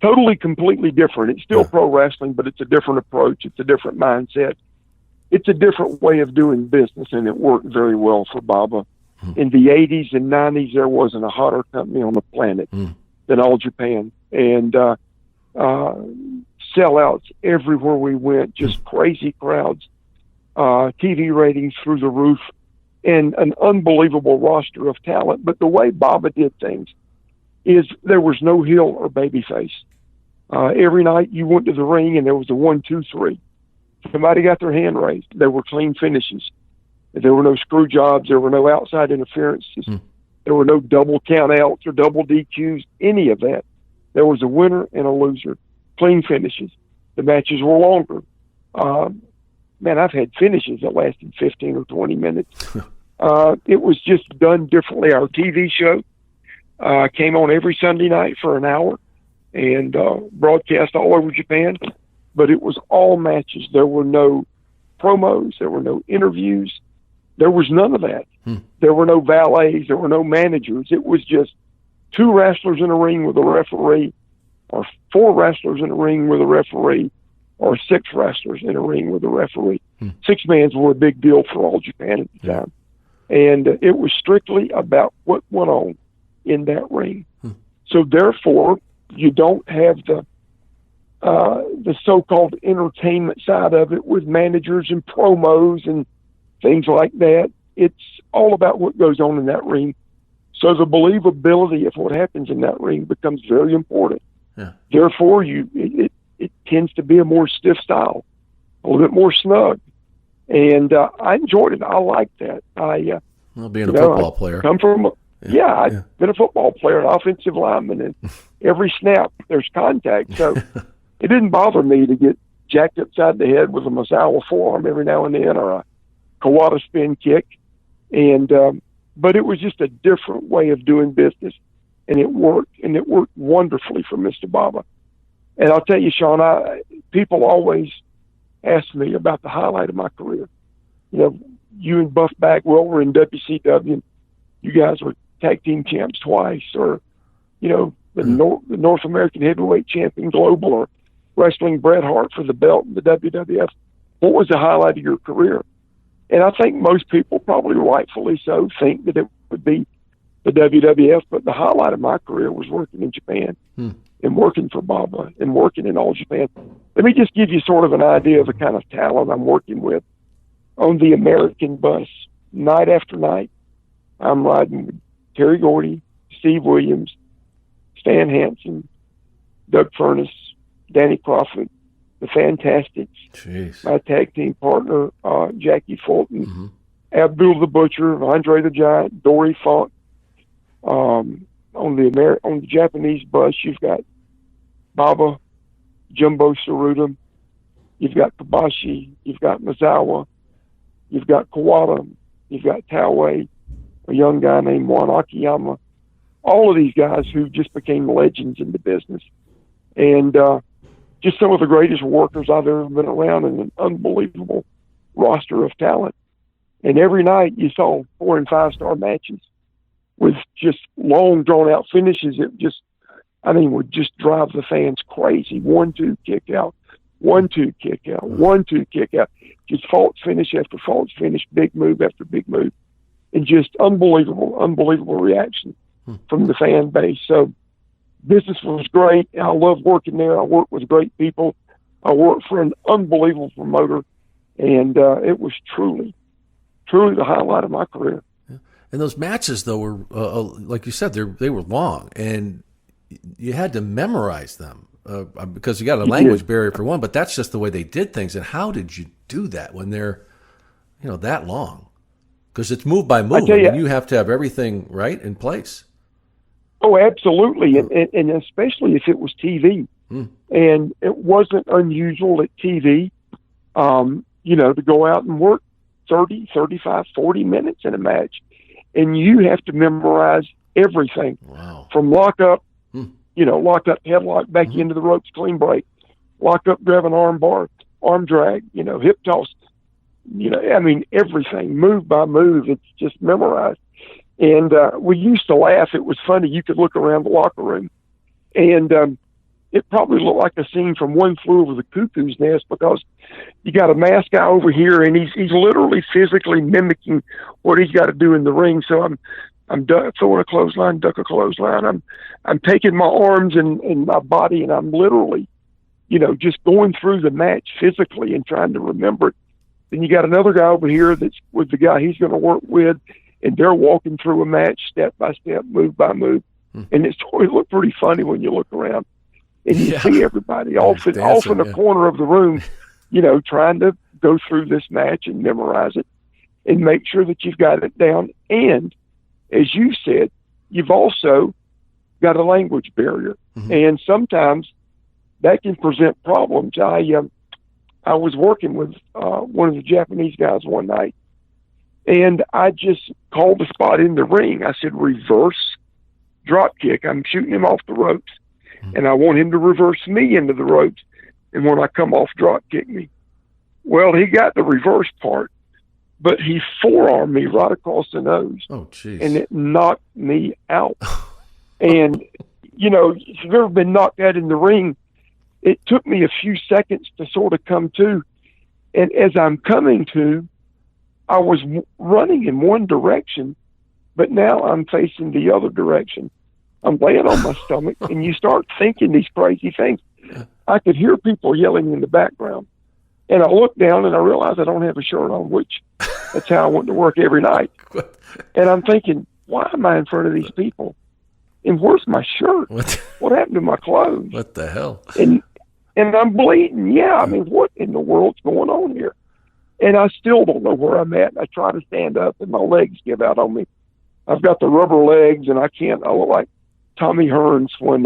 Totally, completely different. It's still pro wrestling, but it's a different approach. It's a different mindset. It's a different way of doing business, and it worked very well for Baba. In the 80s and 90s, there wasn't a hotter company on the planet than All Japan. And sellouts everywhere we went, just crazy crowds, TV ratings through the roof, and an unbelievable roster of talent. But the way Baba did things is there was no heel or babyface. Every night you went to the ring and there was a 1, 2, 3. Somebody got their hand raised. There were clean finishes. There were no screw jobs. There were no outside interferences. There were no double count outs or double DQs, any of that. There was a winner and a loser. Clean finishes. The matches were longer. Man, I've had finishes that lasted 15 or 20 minutes. It was just done differently. Our TV show came on every Sunday night for an hour and broadcast all over Japan. But it was all matches. There were no promos. There were no interviews. There was none of that. There were no valets. There were no managers. It was just 2 wrestlers in a ring with a referee, or 4 wrestlers in a ring with a referee, or 6 wrestlers in a ring with a referee. 6-mans were a big deal for All Japan at the time. And it was strictly about what went on in that ring. So therefore, you don't have the so-called entertainment side of it with managers and promos and things like that. It's all about what goes on in that ring. So the believability of what happens in that ring becomes very important. Therefore, it tends to be a more stiff style, a little bit more snug. And I enjoyed it. I liked that. Being a football player. I've been a football player, an offensive lineman, and every snap there's contact. So it didn't bother me to get jacked upside the head with a Misawa forearm every now and then, or a Kawada spin kick. And but it was just a different way of doing business, and it worked wonderfully for Mr. Baba. And I'll tell you, Sean, people always ask me about the highlight of my career. You know, you and Buff Bagwell were in WCW. You guys were tag team champs twice, or, you know, the North American heavyweight champion global, or wrestling Bret Hart for the belt in the WWF. What was the highlight of your career? And I think most people, probably rightfully so, think that it would be the WWF, but the highlight of my career was working in Japan and working for Baba and working in All Japan. Let me just give you sort of an idea of the kind of talent I'm working with. On the American bus, night after night, I'm riding with Terry Gordy, Steve Williams, Stan Hansen, Doug Furness, Danny Crawford, the Fantastics, my tag team partner, Jackie Fulton, Abdul the Butcher, Andre the Giant, Dory Funk. On the Japanese bus, you've got Baba, Jumbo Tsuruta, you've got Kobashi, you've got Misawa, you've got Kawada, you've got Taue, a young guy named Juan Akiyama. All of these guys who just became legends in the business. And just some of the greatest workers I've ever been around, and an unbelievable roster of talent. And every night you saw 4- and 5-star matches with just long, drawn-out finishes. It just, would just drive the fans crazy. 1-2 kick out, 1-2 kick out, 1-2 kick out. Just false finish after false finish, big move after big move. And just unbelievable reaction from the fan base. So business was great. I love working there. I worked with great people. I worked for an unbelievable promoter. And it was truly the highlight of my career. And those matches, though, were, like you said, they were long, and you had to memorize them because you got a language barrier for one, but that's just the way they did things. And how did you do that when they're, that long? Because it's move by move, and you have to have everything right in place. Oh, absolutely, and especially if it was TV. And it wasn't unusual at TV, to go out and work 30, 35, 40 minutes in a match. And you have to memorize everything from lock up, lock up, headlock, back into the ropes, clean break, lock up, grab an arm bar, arm drag, hip toss, everything, move by move. It's just memorized. And we used to laugh. It was funny. You could look around the locker room, and it probably looked like a scene from One Flew Over the Cuckoo's Nest, because you got a masked guy over here, and he's literally physically mimicking what he's got to do in the ring. So I'm throwing a clothesline, duck a clothesline. I'm taking my arms and my body, and I'm literally, just going through the match physically and trying to remember it. Then you got another guy over here that's with the guy he's going to work with, and they're walking through a match step by step, move by move. And it looked pretty funny when you look around and you see everybody off in the corner of the room, trying to go through this match and memorize it and make sure that you've got it down. And as you said, you've also got a language barrier. And sometimes that can present problems. I was working with one of the Japanese guys one night, and I just called the spot in the ring. I said, reverse drop kick. I'm shooting him off the ropes, and I want him to reverse me into the ropes. And when I come off, drop kick me. Well, he got the reverse part, but he forearmed me right across the nose. Oh, jeez. And it knocked me out. And, if you've ever been knocked out in the ring, it took me a few seconds to sort of come to. And as I'm coming to, I was running in one direction, but now I'm facing the other direction. I'm laying on my stomach, and you start thinking these crazy things. I could hear people yelling in the background. And I look down, and I realize I don't have a shirt on, which that's how I went to work every night. And I'm thinking, why am I in front of these people? And where's my shirt? What happened to my clothes? What the hell? And I'm bleeding. Yeah, I mean, what in the world's going on here? And I still don't know where I'm at. I try to stand up, and my legs give out on me. I've got the rubber legs, and I can't. I look like Tommy Hearns when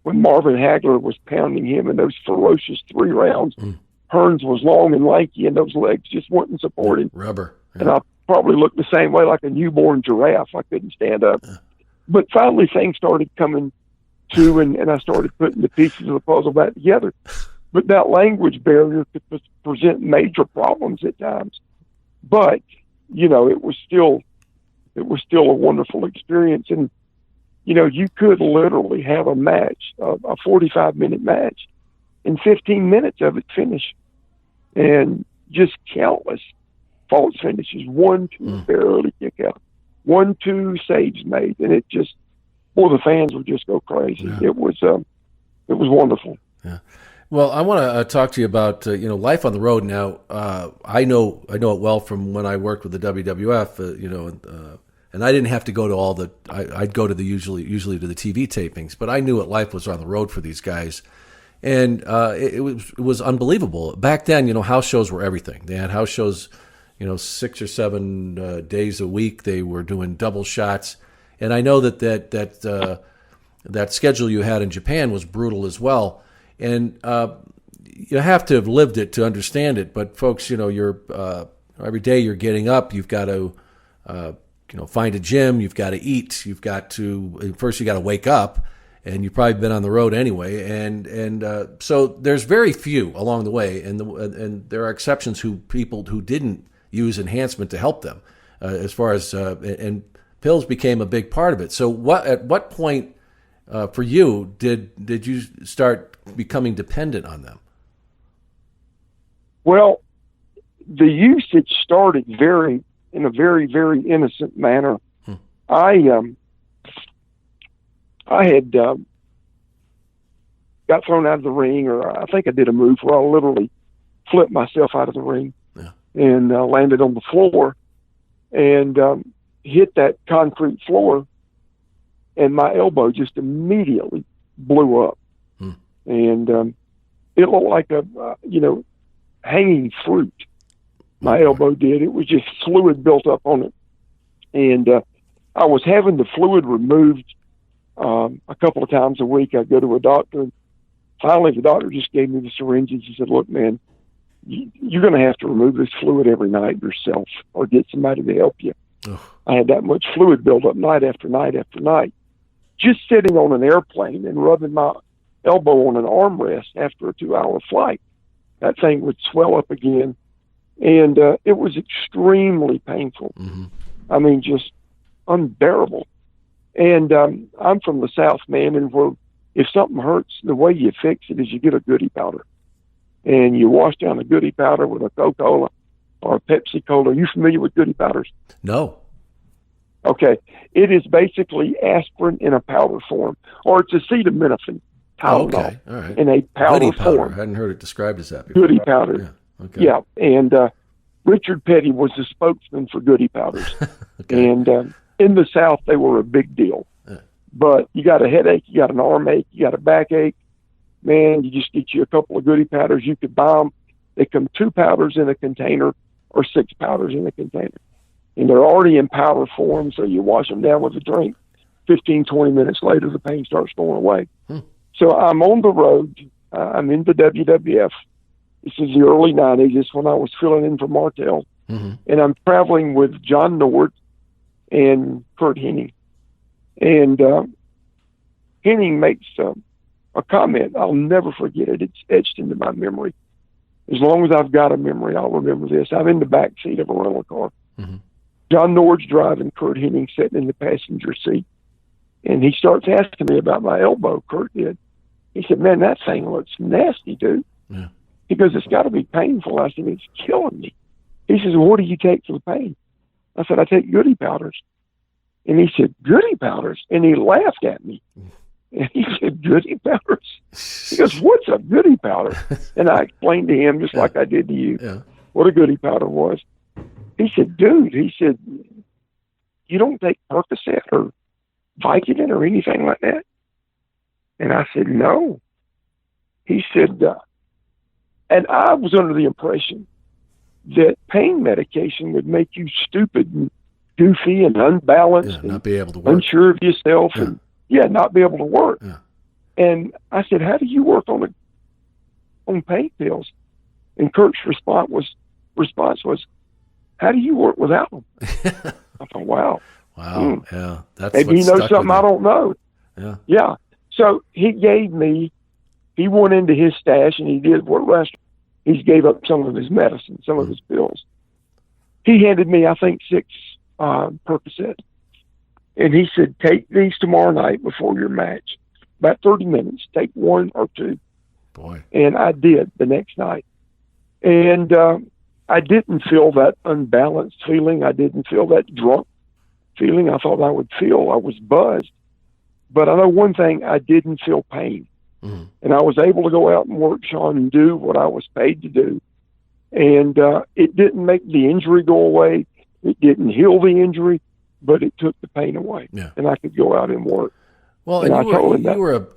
Marvin Hagler was pounding him in those ferocious 3 rounds. Hearns was long and lanky, and those legs just wouldn't support him. Rubber. Yeah. And I probably looked the same way, like a newborn giraffe. I couldn't stand up. But finally, things started coming to, and I started putting the pieces of the puzzle back together. But that language barrier could present major problems at times. But, it was still a wonderful experience. And, you could literally have a match, a 45-minute match, and 15 minutes of it finish. And just countless false finishes. 1-2 barely kick out. 1-2 saves made. And it just, the fans would just go crazy. Yeah. It was wonderful. Yeah. Well, I want to talk to you about life on the road. Now, I know it well from when I worked with the WWF. And I didn't have to go to all the. I'd go to the usually to the TV tapings, but I knew what life was on the road for these guys, and it was unbelievable back then. House shows were everything. They had house shows, 6 or 7 days a week. They were doing double shots, and I know that schedule you had in Japan was brutal as well. And you have to have lived it to understand it. But folks, you're every day you're getting up. You've got to find a gym. You've got to eat. You've got to first you got to wake up, and you've probably been on the road anyway. And so there's very few along the way, and there are exceptions people who didn't use enhancement to help them, as far as and pills became a big part of it. So at what point for you did you start becoming dependent on them? Well, the usage started in a very, very innocent manner. I had got thrown out of the ring, or I think I did a move where I literally flipped myself out of the ring and landed on the floor and hit that concrete floor, and my elbow just immediately blew up. And it looked like a hanging fruit. My elbow did. It was just fluid built up on it. And I was having the fluid removed a couple of times a week. I'd go to a doctor, and finally the doctor just gave me the syringes. He said, look, man, you're going to have to remove this fluid every night yourself, or get somebody to help you. I had that much fluid built up night after night after night. Just sitting on an airplane and rubbing my elbow on an armrest after a 2-hour flight, that thing would swell up again. And it was extremely painful. I mean, just unbearable. And I'm from the South, man, and where if something hurts, the way you fix it is you get a goody powder. And you wash down the goody powder with a Coca-Cola or a Pepsi-Cola. Are you familiar with goody powders? No. Okay. It is basically aspirin in a powder form, or it's acetaminophen, Tylenol, Okay. All right. in a powder Goody powder. form. I hadn't heard it described as that before. Goody powder. Yeah. Okay. Yeah. And Richard Petty was the spokesman for goody powders. Okay. And in the South, they were a big deal. Yeah. But you got a headache, you got an arm ache, you got a backache, man, you just get you a couple of goody powders. You could buy them. They come 2 powders in a container or 6 powders in a container. And they're already in powder form, so you wash them down with a drink. 15, 20 minutes later, the pain starts going away. So I'm on the road. I'm in the WWF. This is the early 90s. This is when I was filling in for Martell. And I'm traveling with John Nord and Kurt Hennig. And Hennig makes a comment. I'll never forget it. It's etched into my memory. As long as I've got a memory, I'll remember this. I'm in the back seat of a rental car. John Nord's driving, Kurt Hennig sitting in the passenger seat. And he starts asking me about my elbow, Kurt did. He said, man, that thing looks nasty, dude. Yeah. He goes, it's got to be painful. I said, it's killing me. He says, well, what do you take for the pain? I said, I take goody powders. And he said, goody powders? And he laughed at me. And he said, goody powders? He goes, what's a goody powder? And I explained to him, just like I did to you, what a goody powder was. He said, dude, he said, you don't take Percocet or Vicodin or anything like that? And I said, no. He said, and I was under the impression that pain medication would make you stupid and goofy and unbalanced and not be able to work. unsure of yourself and not be able to work. And I said, how do you work on pain pills? And Kurt's response was, how do you work without them? I thought, wow. Yeah. That's maybe he knows something I don't know. Yeah. So he went into his stash and he did what restaurant. He gave up some of his medicine, some of his pills. He handed me, I think, 6 Percocet. And he said, take these tomorrow night before your match. About 30 minutes. Take 1 or 2. Boy. And I did the next night. And I didn't feel that unbalanced feeling. I didn't feel that drunk feeling I thought I would feel. I was buzzed. But I know one thing, I didn't feel pain. And I was able to go out and work, Sean, and do what I was paid to do. And it didn't make the injury go away. It didn't heal the injury, but it took the pain away. And I could go out and work. Well, and you were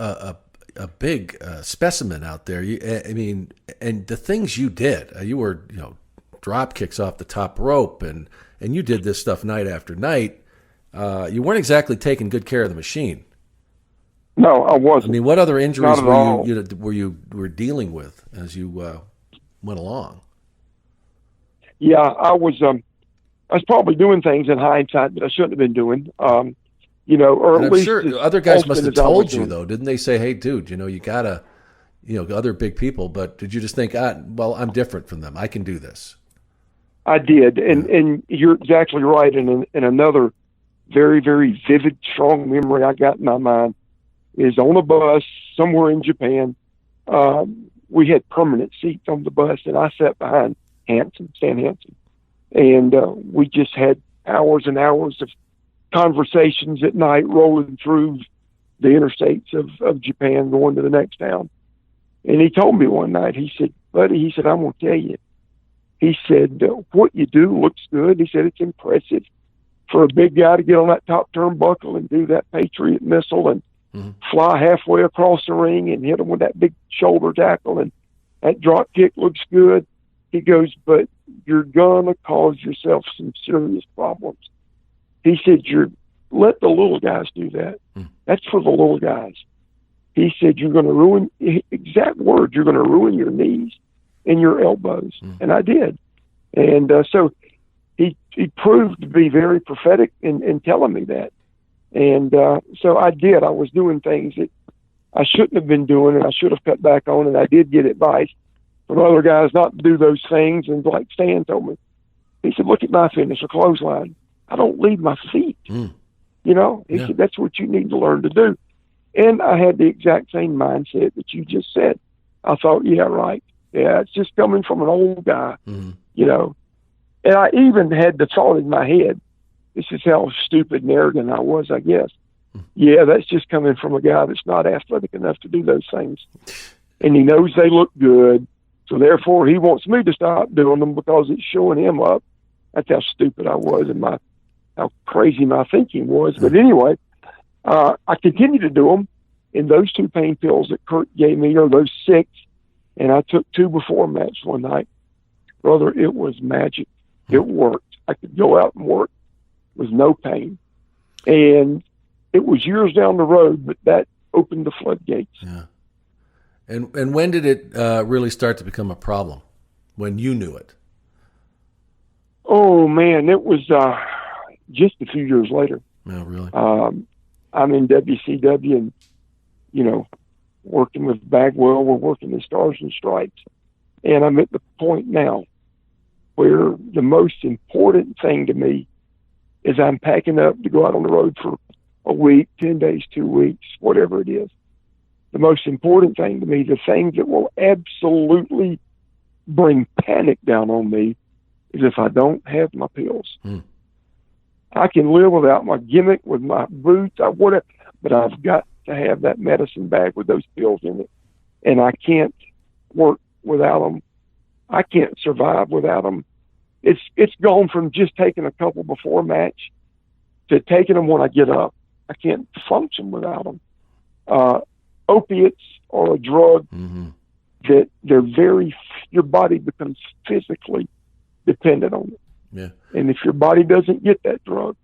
a big specimen out there. I mean, and the things you did, you were, drop kicks off the top rope, and you did this stuff night after night. You weren't exactly taking good care of the machine. No, I wasn't. I mean, what other injuries were you dealing with as you went along? Yeah, I was probably doing things in hindsight that I shouldn't have been doing. Or and at I'm least sure other guys must have told you, though, didn't they? Say, hey, dude, you gotta, other big people. But did you just think, well, I'm different from them. I can do this. I did, and you're exactly right. And another very, very vivid, strong memory I got in my mind is on a bus somewhere in Japan. We had permanent seats on the bus, and I sat behind Stan Hansen. And we just had hours and hours of conversations at night rolling through the interstates of Japan going to the next town. And he told me one night, he said, buddy, he said, I'm going to tell you. He said, what you do looks good. He said, it's impressive for a big guy to get on that top turnbuckle and do that Patriot missile and fly halfway across the ring and hit him with that big shoulder tackle. And that drop kick looks good. He goes, but you're going to cause yourself some serious problems. He said, let the little guys do that. That's for the little guys. He said, you're going to ruin, exact words, you're going to ruin your knees and your elbows. And I did. And so he proved to be very prophetic in telling me that. And so I did. I was doing things that I shouldn't have been doing, and I should have cut back on, and I did get advice from other guys not to do those things. And like Stan told me, he said, look at my fitness, a clothesline. I don't leave my feet. He said, that's what you need to learn to do. And I had the exact same mindset that you just said. I thought, yeah, right. Yeah, it's just coming from an old guy, you know. And I even had the thought in my head, this is how stupid and arrogant I was, I guess. Yeah, that's just coming from a guy that's not athletic enough to do those things. And he knows they look good, so therefore he wants me to stop doing them because it's showing him up. That's how stupid I was and how crazy my thinking was. But anyway, I continued to do them. And those 2 pain pills that Kurt gave me, or those 6, and I took 2 before match one night. Brother, it was magic. It worked. I could go out and work with no pain. And it was years down the road, but that opened the floodgates. Yeah. And when did it really start to become a problem? When you knew it? Oh, man, it was just a few years later. No, really? I'm in WCW and, you know, working with Bagwell. We're working in Stars and Stripes. And I'm at the point now where the most important thing to me is I'm packing up to go out on the road for a week, 10 days, 2 weeks, whatever it is. The most important thing to me, the thing that will absolutely bring panic down on me, is if I don't have my pills. I can live without my gimmick, with my boots, whatever, but I've got to have that medicine bag with those pills in it. And I can't work without them. I can't survive without them. It's gone from just taking a couple before match to taking them when I get up. I can't function without them. Opiates are a drug that your body becomes physically dependent on it. Yeah. And if your body doesn't get that drug,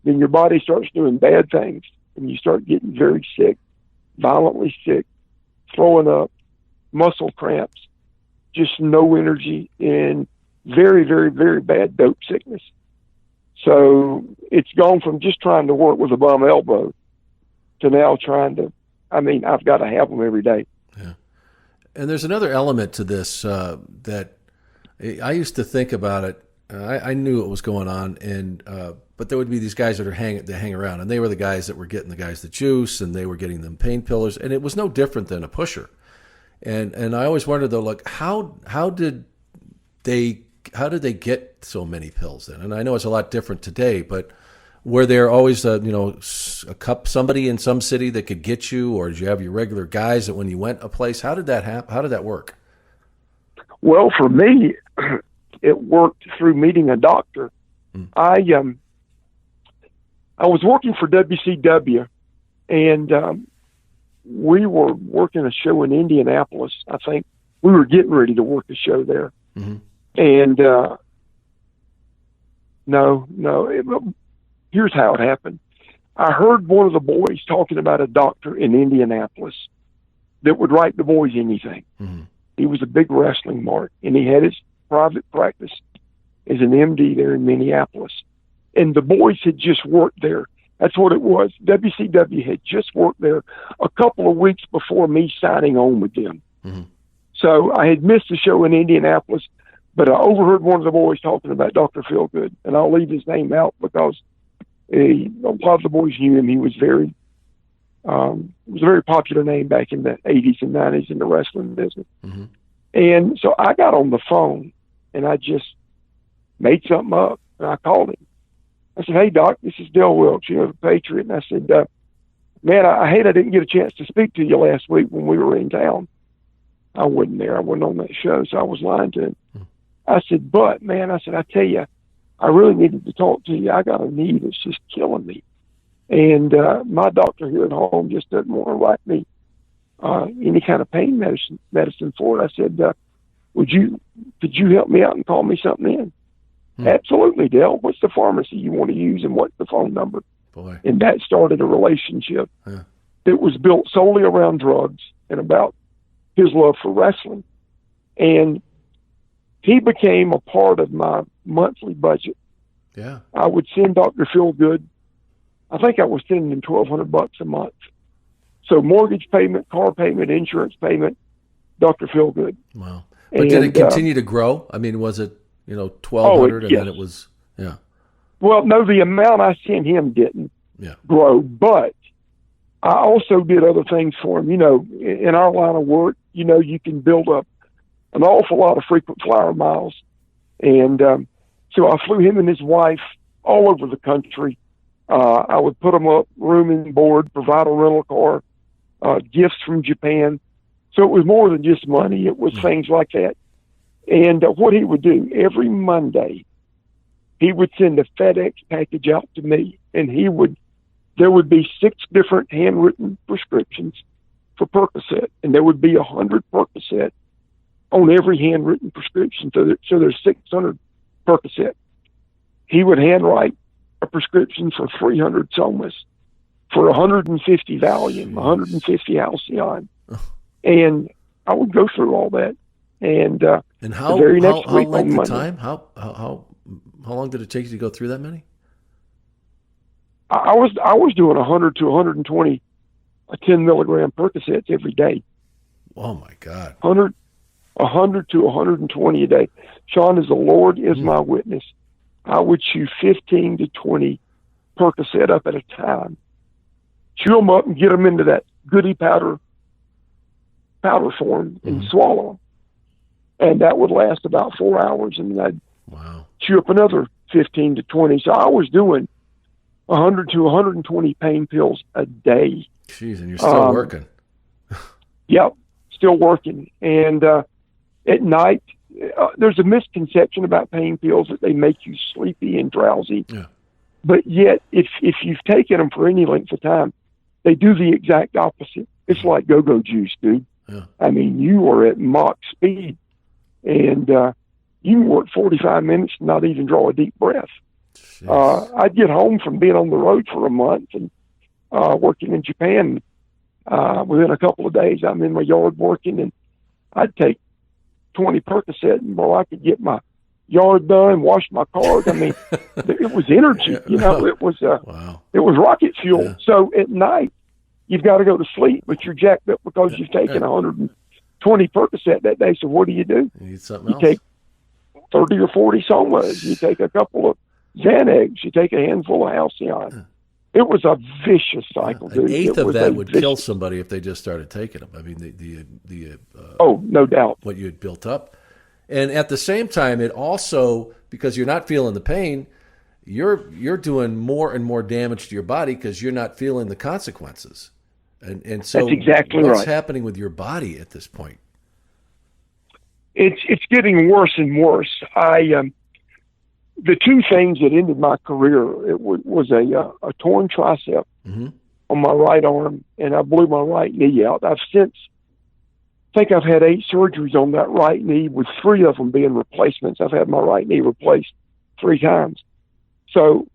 then your body starts doing bad things and you start getting very sick, violently sick, throwing up, muscle cramps, just no energy, and very, very, very bad dope sickness. So it's gone from just trying to work with a bum elbow to now I've got to have them every day. Yeah. And there's another element to this that I used to think about it. I knew what was going on, but there would be these guys that hang around, and they were the guys that were getting the guys the juice, and they were getting them painkillers, and it was no different than a pusher. And I always wondered though, like how did they get so many pills then? And I know it's a lot different today, but were there always somebody in some city that could get you, or did you have your regular guys that when you went a place? How did that happen? How did that work? Well, for me, it worked through meeting a doctor. I was working for WCW, and we were working a show in Indianapolis. I think we were getting ready to work a show there. And here's how it happened. I heard one of the boys talking about a doctor in Indianapolis that would write the boys anything. He was a big wrestling mark, and he had his private practice as an MD there in Minneapolis. And the boys had just worked there. That's what it was. WCW had just worked there a couple of weeks before me signing on with them. So I had missed the show in Indianapolis, but I overheard one of the boys talking about Dr. Feelgood, and I'll leave his name out because a lot of the boys knew him. He was it was a very popular name back in the 80s and 90s in the wrestling business. And so I got on the phone and I just made something up, and I called him. I said, "Hey, Doc, this is Dale Wilkes, the Patriot." And I said, "Man, I hate I didn't get a chance to speak to you last week when we were in town. I wasn't there. I wasn't on that show, so I was lying to him." I said, "But, man," I said, "I tell you, I really needed to talk to you. I got a need that's just killing me. And my doctor here at home just doesn't want to write me any kind of pain medicine for it." I said, could you help me out and call me something in?" "Absolutely, Dale. What's the pharmacy you want to use, and what's the phone number?" Boy. And that started a relationship that was built solely around drugs and about his love for wrestling. And he became a part of my monthly budget. Yeah. I would send Dr. Feelgood. I think I was sending him $1,200 a month. So mortgage payment, car payment, insurance payment, Dr. Feelgood. Wow. But did it continue to grow? I mean, was it, $1,200 and then it was, Well, no, the amount I sent him didn't grow, but I also did other things for him. In our line of work, you can build up an awful lot of frequent flyer miles. And so I flew him and his wife all over the country. I would put them up, room and board, provide a rental car, gifts from Japan. So it was more than just money. It was things like that. And what he would do every Monday, he would send a FedEx package out to me, and there would be 6 different handwritten prescriptions for Percocet, and there would be 100 Percocet on every handwritten prescription. So there's 600 Percocet. He would handwrite a prescription for 300 Somas, for 150 Valium, 150 Halcyon. And I would go through all that. And how, the very next how week length on of Monday, time? How long did it take you to go through that many? I was doing 100 to 120 10 milligram Percocets every day. Oh my God. 100 to 120 a day. Sean, as the Lord is my witness, I would chew 15 to 20 Percocet up at a time. Chew them up and get them into that goody powder form and swallow them. And that would last about 4 hours, and then I'd chew up another 15 to 20. So I was doing 100 to 120 pain pills a day. Jeez, and you're still working. Yep, still working. And at night, there's a misconception about pain pills that they make you sleepy and drowsy. Yeah. But yet, if you've taken them for any length of time, they do the exact opposite. It's like go-go juice, dude. Yeah. I mean, you are at Mach speed, and you can work 45 minutes and not even draw a deep breath. I'd get home from being on the road for a month and working in Japan. Within a couple of days, I'm in my yard working, and I'd take 20 Percocet, and I could get my yard done, wash my cars. I mean, it was energy, it was it was rocket fuel. Yeah. So at night, you've got to go to sleep, but you're jacked up because you've taken 120 Percocet that day. So what do? You need something else. Take 30 or 40 Somas. You take a couple of Xanax. You take a handful of Halcyon. It was a vicious cycle, dude. An eighth of that would kill somebody if they just started taking them. I mean, the no doubt. What you had built up. And at the same time, it also, because you're not feeling the pain, you're doing more and more damage to your body because you're not feeling the consequences. And so that's exactly what's right. happening with your body at this point? It's getting worse and worse. The two things that ended my career, it was a torn tricep on my right arm, and I blew my right knee out. I think I've had 8 surgeries on that right knee, with 3 of them being replacements. I've had my right knee replaced 3 times. So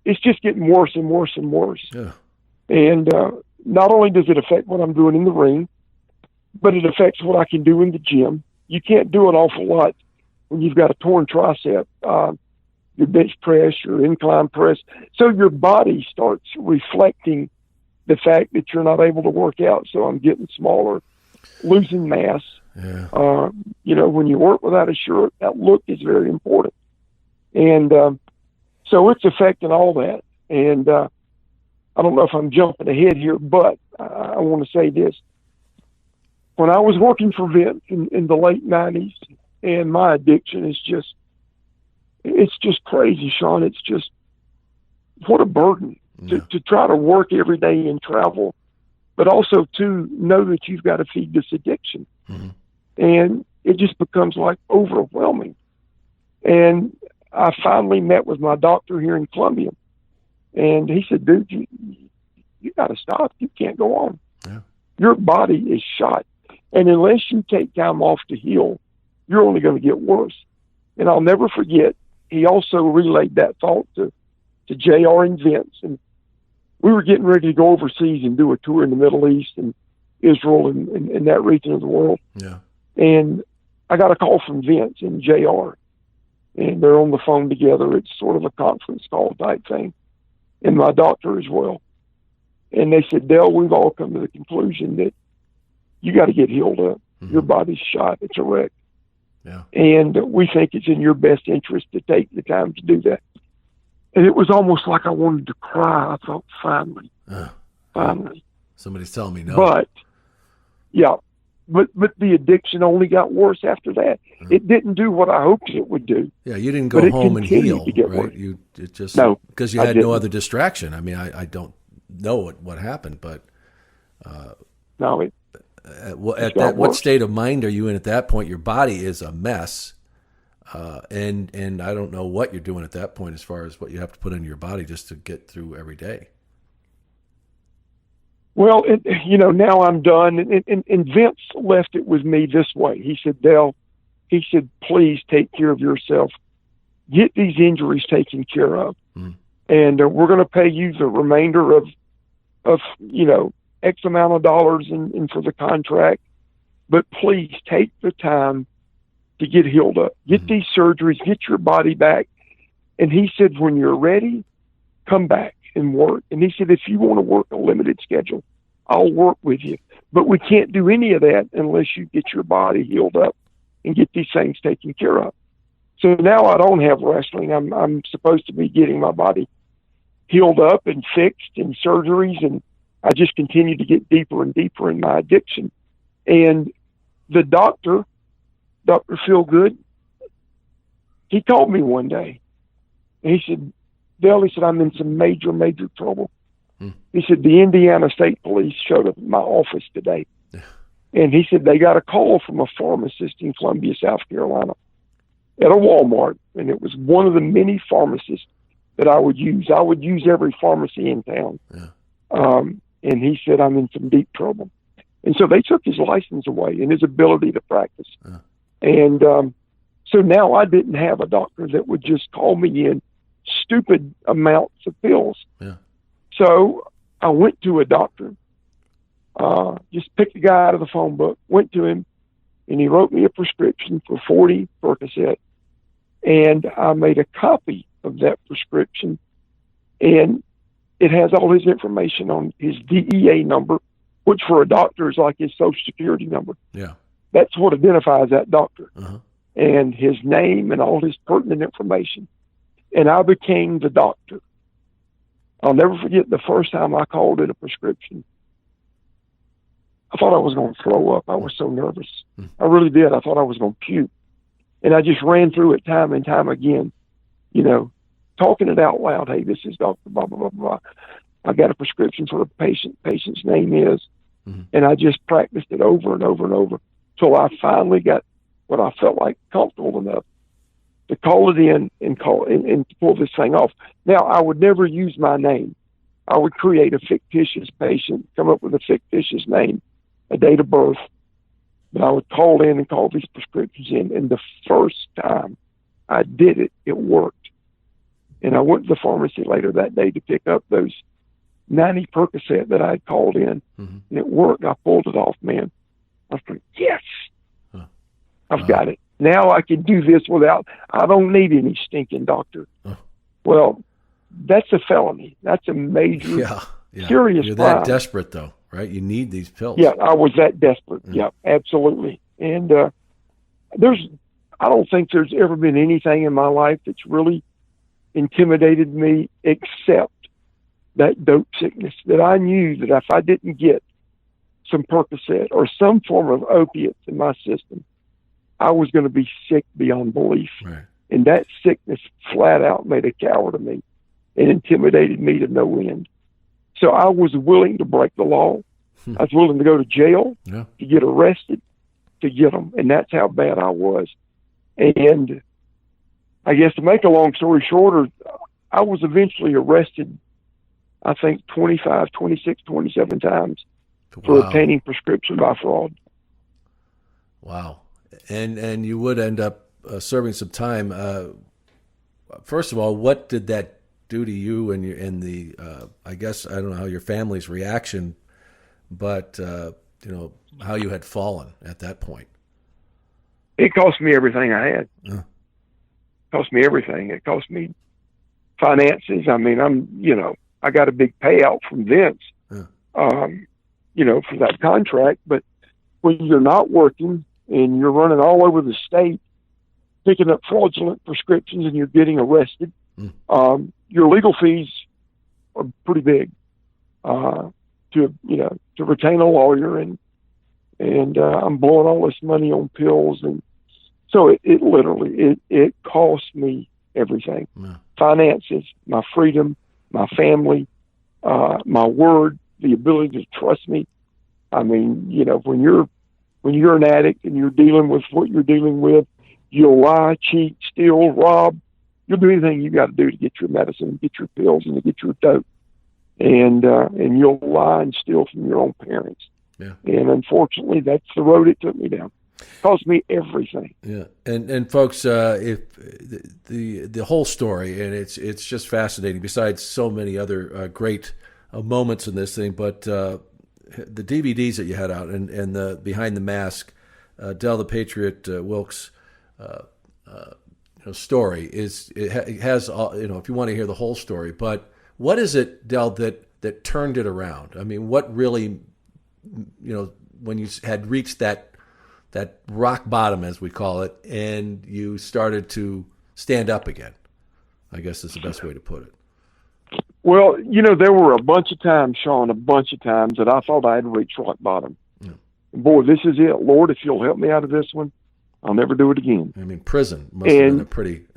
it's just getting worse and worse and worse. Yeah. And not only does it affect what I'm doing in the ring, but it affects what I can do in the gym. You can't do an awful lot when you've got a torn tricep. Your bench press, your incline press. So your body starts reflecting the fact that you're not able to work out. So I'm getting smaller, losing mass. Yeah. When you work without a shirt, that look is very important. And so it's affecting all that. And I don't know if I'm jumping ahead here, but I want to say this. When I was working for Vince in the late 90s, and my addiction is it's just crazy, Sean. It's just, what a burden to try to work every day and travel, but also to know that you've got to feed this addiction. Mm-hmm. And it just becomes like overwhelming. And I finally met with my doctor here in Columbia, and he said, dude, you got to stop. You can't go on. Yeah. Your body is shot. And unless you take time off to heal, you're only going to get worse. And I'll never forget, he also relayed that thought to JR and Vince. And we were getting ready to go overseas and do a tour in the Middle East and Israel and that region of the world. Yeah. And I got a call from Vince and JR, and they're on the phone together. It's sort of a conference call type thing, and my doctor as well. And they said, Dale, we've all come to the conclusion that you got to get healed up. Mm-hmm. Your body's shot. It's a wreck. Yeah. And we think it's in your best interest to take the time to do that. And it was almost like I wanted to cry. I thought, finally. Somebody's telling me no. But the addiction only got worse after that. It didn't do what I hoped it would do. Yeah, you didn't go home and heal, right? Worse. No, because you had no other distraction. I mean, I don't know what happened, but no. What state of mind are you in at that point? Your body is a mess, and I don't know what you're doing at that point as far as what you have to put into your body just to get through every day. Well, now I'm done, and Vince left it with me this way. He said, Dale, please take care of yourself. Get these injuries taken care of, and we're going to pay you the remainder of X amount of dollars and for the contract. But please take the time to get healed up. Get these surgeries, get your body back. And he said, when you're ready, come back and work. And he said, if you want to work a limited schedule, I'll work with you. But we can't do any of that unless you get your body healed up and get these things taken care of. So now I don't have wrestling. I'm supposed to be getting my body healed up and fixed and surgeries, and I just continue to get deeper and deeper in my addiction. And the doctor, Dr. Feelgood, he called me one day. And he said, Dale, he said, I'm in some major, major trouble. He said, the Indiana State Police showed up at my office today. And he said, they got a call from a pharmacist in Columbia, South Carolina at a Walmart. And it was one of the many pharmacists that I would use. I would use every pharmacy in town. And he said, I'm in some deep trouble. And so they took his license away and his ability to practice. And so now I didn't have a doctor that would just call me in stupid amounts of pills. So I went to a doctor, just picked the guy out of the phone book, went to him, and he wrote me a prescription for 40 Percocet. And I made a copy of that prescription, and it has all his information on his DEA number, which for a doctor is like his Social Security number. That's what identifies that doctor, and his name and all his pertinent information. And I became the doctor. I'll never forget the first time I called in a prescription. I thought I was going to throw up. I was so nervous. I really did. I thought I was going to puke. And I just ran through it time and time again, talking it out loud. Hey, this is Dr. blah, blah, blah, blah. I got a prescription for a patient. Patient's name is. And I just practiced it over and over and over till I finally got what I felt like comfortable enough to call it in and pull this thing off. Now, I would never use my name. I would create a fictitious patient, come up with a fictitious name, a date of birth. But I would call in and call these prescriptions in. And the first time I did it, it worked. And I went to the pharmacy later that day to pick up those 90 Percocet that I had called in. And it worked. I pulled it off, man. I was like, yes, I've got it. Now I can do this I don't need any stinking doctor. Well, that's a felony. That's a major, serious You're crime. that desperate, though, right? You need these pills. Yeah, I was that desperate. Yeah, absolutely. And I don't think there's ever been anything in my life that's really intimidated me except that dope sickness, that I knew that if I didn't get some Percocet or some form of opiates in my system, I was going to be sick beyond belief. And that sickness flat out made a coward of me and intimidated me to no end. So I was willing to break the law. I was willing to go to jail, to get arrested, to get them. And that's how bad I was. And I guess to make a long story shorter, I was eventually arrested, I think 25, 26, 27 times for obtaining prescription by fraud. Wow. And you would end up serving some time. First of all, what did that do to you and the I guess I don't know how your family's reaction, but how you had fallen at that point? It cost me everything I had. It cost me everything. It cost me finances. I mean, I got a big payout from Vince, for that contract. But when you're not working and you're running all over the state, picking up fraudulent prescriptions and you're getting arrested, your legal fees are pretty big. To to retain a lawyer, and I'm blowing all this money on pills, and so it literally cost me everything. Yeah. Finances, my freedom, my family, my word, the ability to trust me. I mean, when you're an addict and you're dealing with what you're dealing with, you'll lie, cheat, steal, rob. You'll do anything you got to do to get your medicine, get your pills, and to get your dope. And you'll lie and steal from your own parents. Yeah. And unfortunately, that's the road it took me down. It cost me everything. Yeah. And folks, if the whole story, and it's just fascinating. Besides so many other great moments in this thing, but the DVDs that you had out and the Behind the Mask, Del the Patriot Wilkes story it has all, if you want to hear the whole story. But what is it, Del, that turned it around? I mean, what really, when you had reached that rock bottom, as we call it, and you started to stand up again, I guess is the best way to put it. Well, there were a bunch of times, Sean, that I thought I had reached rock bottom. Yeah. Boy, this is it. Lord, if you'll help me out of this one, I'll never do it again. I mean, prison must have been a pretty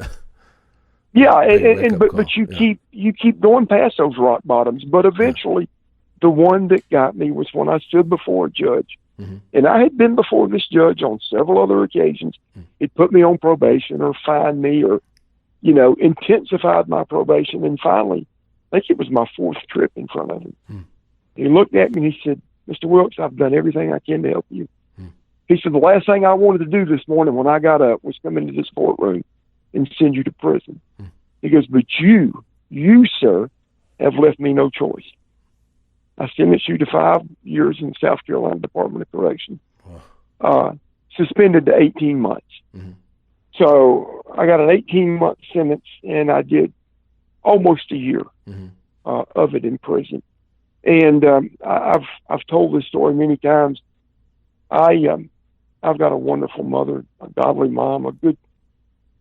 but you keep going past those rock bottoms. But eventually, the one that got me was when I stood before a judge. Mm-hmm. And I had been before this judge on several other occasions. Mm-hmm. He'd put me on probation or fined me or, intensified my probation. And finally, I think it was my fourth trip in front of him. Mm-hmm. He looked at me and he said, "Mr. Wilkes, I've done everything I can to help you." Mm-hmm. He said, "The last thing I wanted to do this morning when I got up was come into this courtroom and send you to prison." Mm-hmm. He goes, "But you, sir, have left me no choice. I sentenced you to 5 years in the South Carolina Department of Correction, suspended to 18 months. Mm-hmm. So I got an 18-month sentence, and I did almost a year of it in prison. And I've told this story many times. I've got a wonderful mother, a godly mom, a good,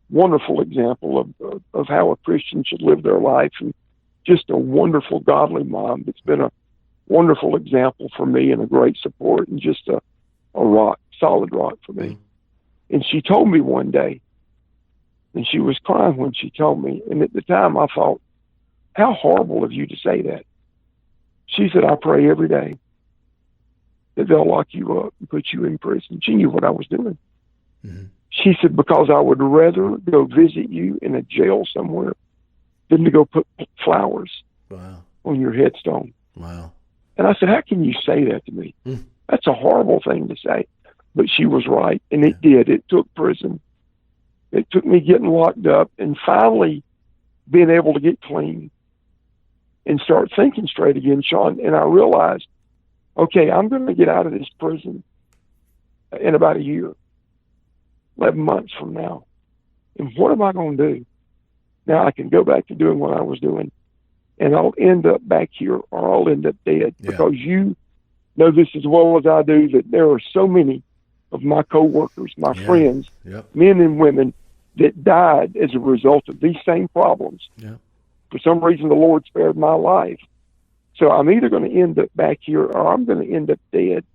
wonderful example of how a Christian should live their life, and just a wonderful, godly mom that's been a wonderful example for me and a great support and just a rock, solid rock for me." And she told me one day, and she was crying when she told me, and at the time I thought, how horrible of you to say that. She said, "I pray every day that they'll lock you up and put you in prison." She knew what I was doing. Mm-hmm. She said, "Because I would rather go visit you in a jail somewhere than to go put flowers on your headstone." Wow. And I said, "How can you say that to me? That's a horrible thing to say." But she was right, and it did. It took prison. It took me getting locked up and finally being able to get clean and start thinking straight again, Sean. And I realized, okay, I'm going to get out of this prison in about a year, 11 months from now. And what am I going to do? Now I can go back to doing what I was doing, and I'll end up back here or I'll end up dead. Yeah. Because you know this as well as I do, that there are so many of my coworkers, my friends, men and women, that died as a result of these same problems. Yeah. For some reason, the Lord spared my life. So I'm either going to end up back here or I'm going to end up dead.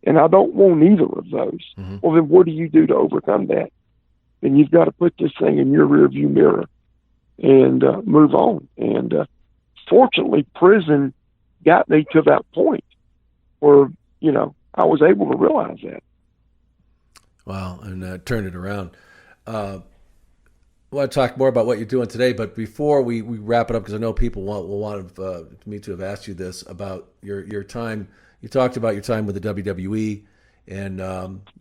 And I don't want either of those. Mm-hmm. Well, then what do you do to overcome that? Then you've got to put this thing in your rearview mirror and move on. And fortunately, prison got me to that point where, I was able to realize that. Wow, and turn it around. I want to talk more about what you're doing today, but before we wrap it up, because I know people will want me to have asked you this about your time. You talked about your time with the WWE and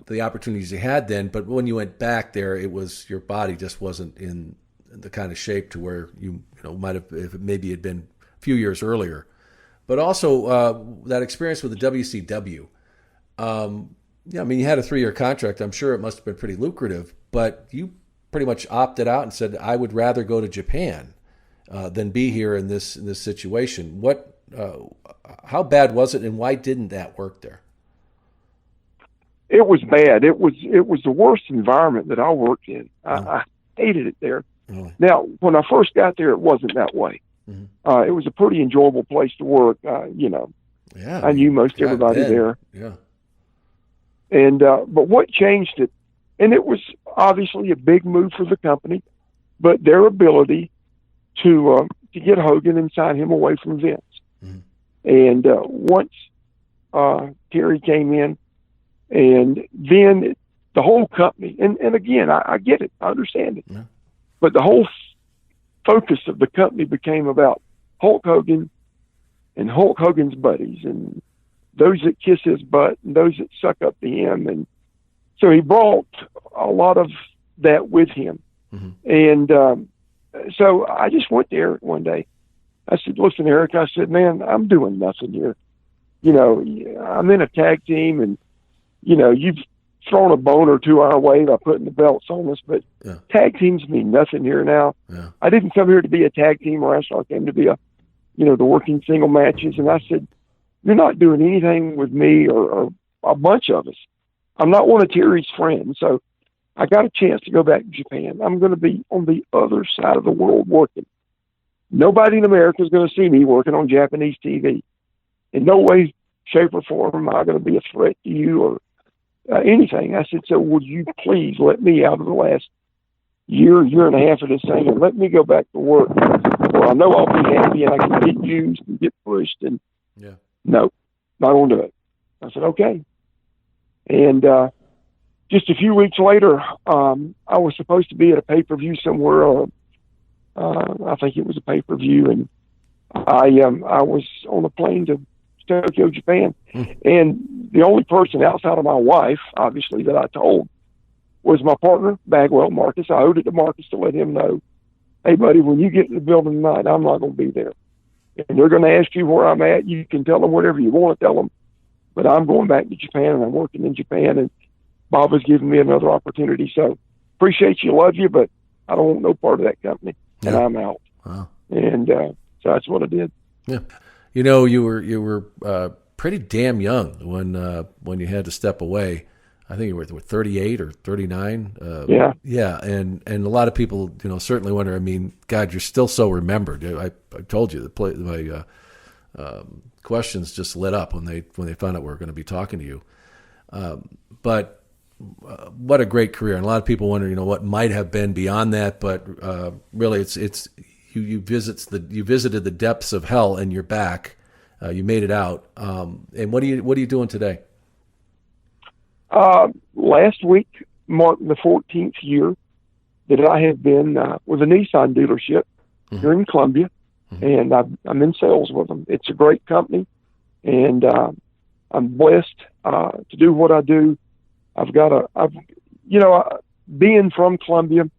the opportunities you had then, but when you went back there, it was your body just wasn't in the kind of shape to where you might have, if maybe it had been a few years earlier. But also that experience with the WCW. You had a 3-year contract. I'm sure it must have been pretty lucrative, but you pretty much opted out and said, "I would rather go to Japan than be here in this situation." How bad was it, and why didn't that work there? It was bad. It was the worst environment that I worked in. I hated it there. Really? Now, when I first got there, it wasn't that way. Mm-hmm. It was a pretty enjoyable place to work. Yeah, I knew most everybody then, there. Yeah. And but what changed it, and it was obviously a big move for the company, but their ability to get Hogan and sign him away from Vince. Mm-hmm. And once Terry came in, and then the whole company, and again, I get it, I understand it, Yeah. but the whole focus of the company became about Hulk Hogan and Hulk Hogan's buddies and those that kiss his butt and those that suck up to him. And so he brought a lot of that with him. Mm-hmm. And so I just went to Eric one day. I said, listen, Eric, I said, man, I'm doing nothing here. You know, I'm in a tag team, and, you know, you've thrown a bone or two our way by putting the belts on us, but Yeah. tag teams mean nothing here now. Yeah. I didn't come here to be a tag team wrestler. I came to be the working single matches. And I said, you're not doing anything with me or a bunch of us. I'm not one of Terry's friends. So I got a chance to go back to Japan. I'm going to be on the other side of the world working. Nobody in America is going to see me working on Japanese TV. In no way, shape, or form am I going to be a threat to you or anything. I said, so would you please let me out of the last year and a half of this thing and let me go back to work where I know I'll be happy and I can get used and get pushed. And Yeah. no, not going to do it. I said, okay. And just a few weeks later, I was supposed to be at a pay-per-view somewhere. I think it was a pay-per-view, and I was on a plane to Tokyo, Japan. And the only person outside of my wife, obviously, that I told was my partner, Bagwell Marcus. I owed it to Marcus to let him know, hey, buddy, when you get to the building tonight, I'm not going to be there. And they're going to ask you where I'm at. You can tell them whatever you want to tell them. But I'm going back to Japan, and I'm working in Japan, and Bob has given me another opportunity. So appreciate you, love you, but I don't want no part of that company, and I'm out. Wow. And so that's what I did. Yeah. You know, you were pretty damn young when you had to step away. I think you were 38 or 39. Yeah. Yeah, and a lot of people, certainly wonder. I mean, God, you're still so remembered. I told you my questions just lit up when they found out we were going to be talking to you. But what a great career, and a lot of people wonder, what might have been beyond that. But really, it's you visited the depths of hell and you're back. You made it out. And what are you doing today? Last week marked the 14th year that I have been with a Nissan dealership here in Columbia, and I'm in sales with them. It's a great company, and I'm blessed to do what I do. Being from Columbia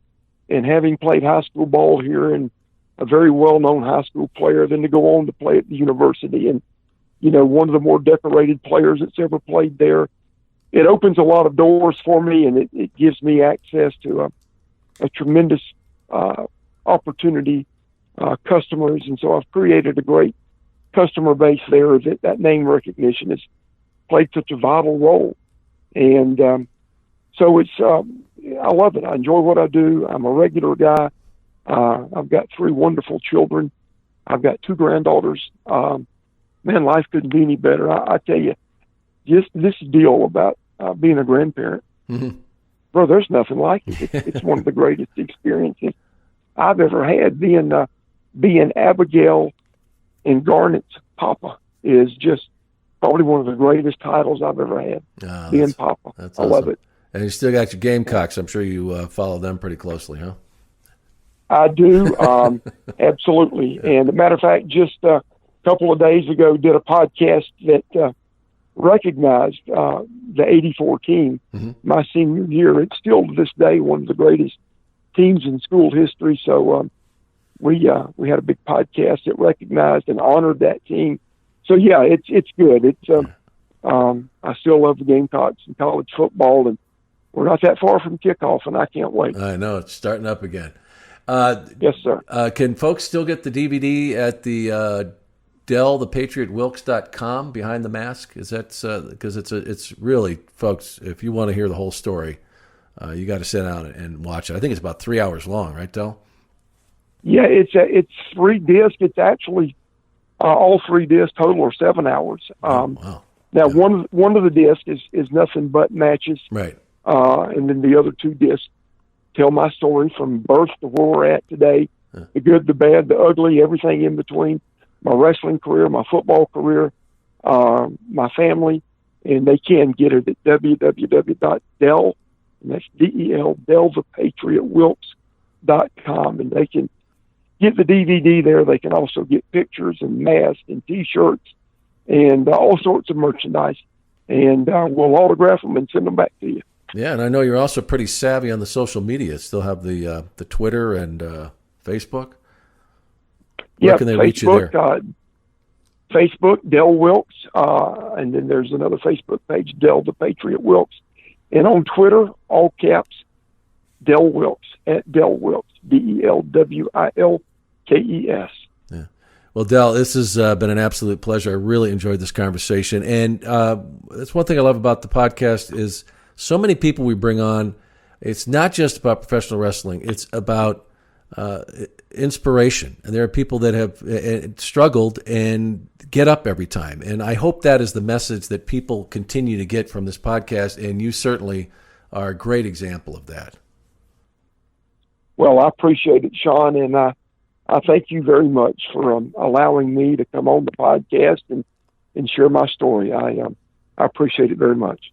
and having played high school ball here and a very well-known high school player, then to go on to play at the university and, one of the more decorated players that's ever played there. It opens a lot of doors for me, and it gives me access to a tremendous opportunity, customers. And so I've created a great customer base there that name recognition has played such a vital role. And so I love it. I enjoy what I do. I'm a regular guy. I've got 3 wonderful children. I've got 2 granddaughters. Man, life couldn't be any better. I tell you, just this deal about being a grandparent, bro, there's nothing like it. It's one of the greatest experiences I've ever had. Being Abigail and Garnet's papa is just probably one of the greatest titles I've ever had. Being papa. That's I awesome. love it. And you still got your Gamecocks. I'm sure you follow them pretty closely, huh? I do, absolutely. And as a matter of fact, just a couple of days ago, did a podcast that recognized the '84 team, my senior year. It's still to this day one of the greatest teams in school history. So we had a big podcast that recognized and honored that team. So yeah, it's good. It's I still love the Gamecocks and college football, and we're not that far from kickoff, and I can't wait. I know it's starting up again. Yes, sir. Can folks still get the DVD at the the patriotwilkes.com behind the mask? Is that because it's really, folks, if you want to hear the whole story, you got to sit down and watch it. I think it's about 3 hours long, right, Del? Yeah, it's 3 discs. It's actually All 3 discs total are 7 hours. Wow. Now, Yeah. one of the discs is nothing but matches. Right. And then the other 2 discs tell my story from birth to where we're at today, the good, the bad, the ugly, everything in between, my wrestling career, my football career, my family, and they can get it at www.del, and that's DEL, DelThePatriotWilkes.com, and they can get the DVD there. They can also get pictures and masks and T-shirts and all sorts of merchandise, and we'll autograph them and send them back to you. Yeah, and I know you're also pretty savvy on the social media. Still have the Twitter and Facebook? Where can they reach you there? Facebook, Del Wilkes, and then there's another Facebook page, Del the Patriot Wilkes. And on Twitter, all caps, Del Wilkes, at Del Wilkes, DELWILKES. Yeah. Well, Del, this has been an absolute pleasure. I really enjoyed this conversation. And that's one thing I love about the podcast is so many people we bring on. It's not just about professional wrestling. It's about inspiration. And there are people that have struggled and get up every time. And I hope that is the message that people continue to get from this podcast. And you certainly are a great example of that. Well, I appreciate it, Sean. And I thank you very much for allowing me to come on the podcast and share my story. I appreciate it very much.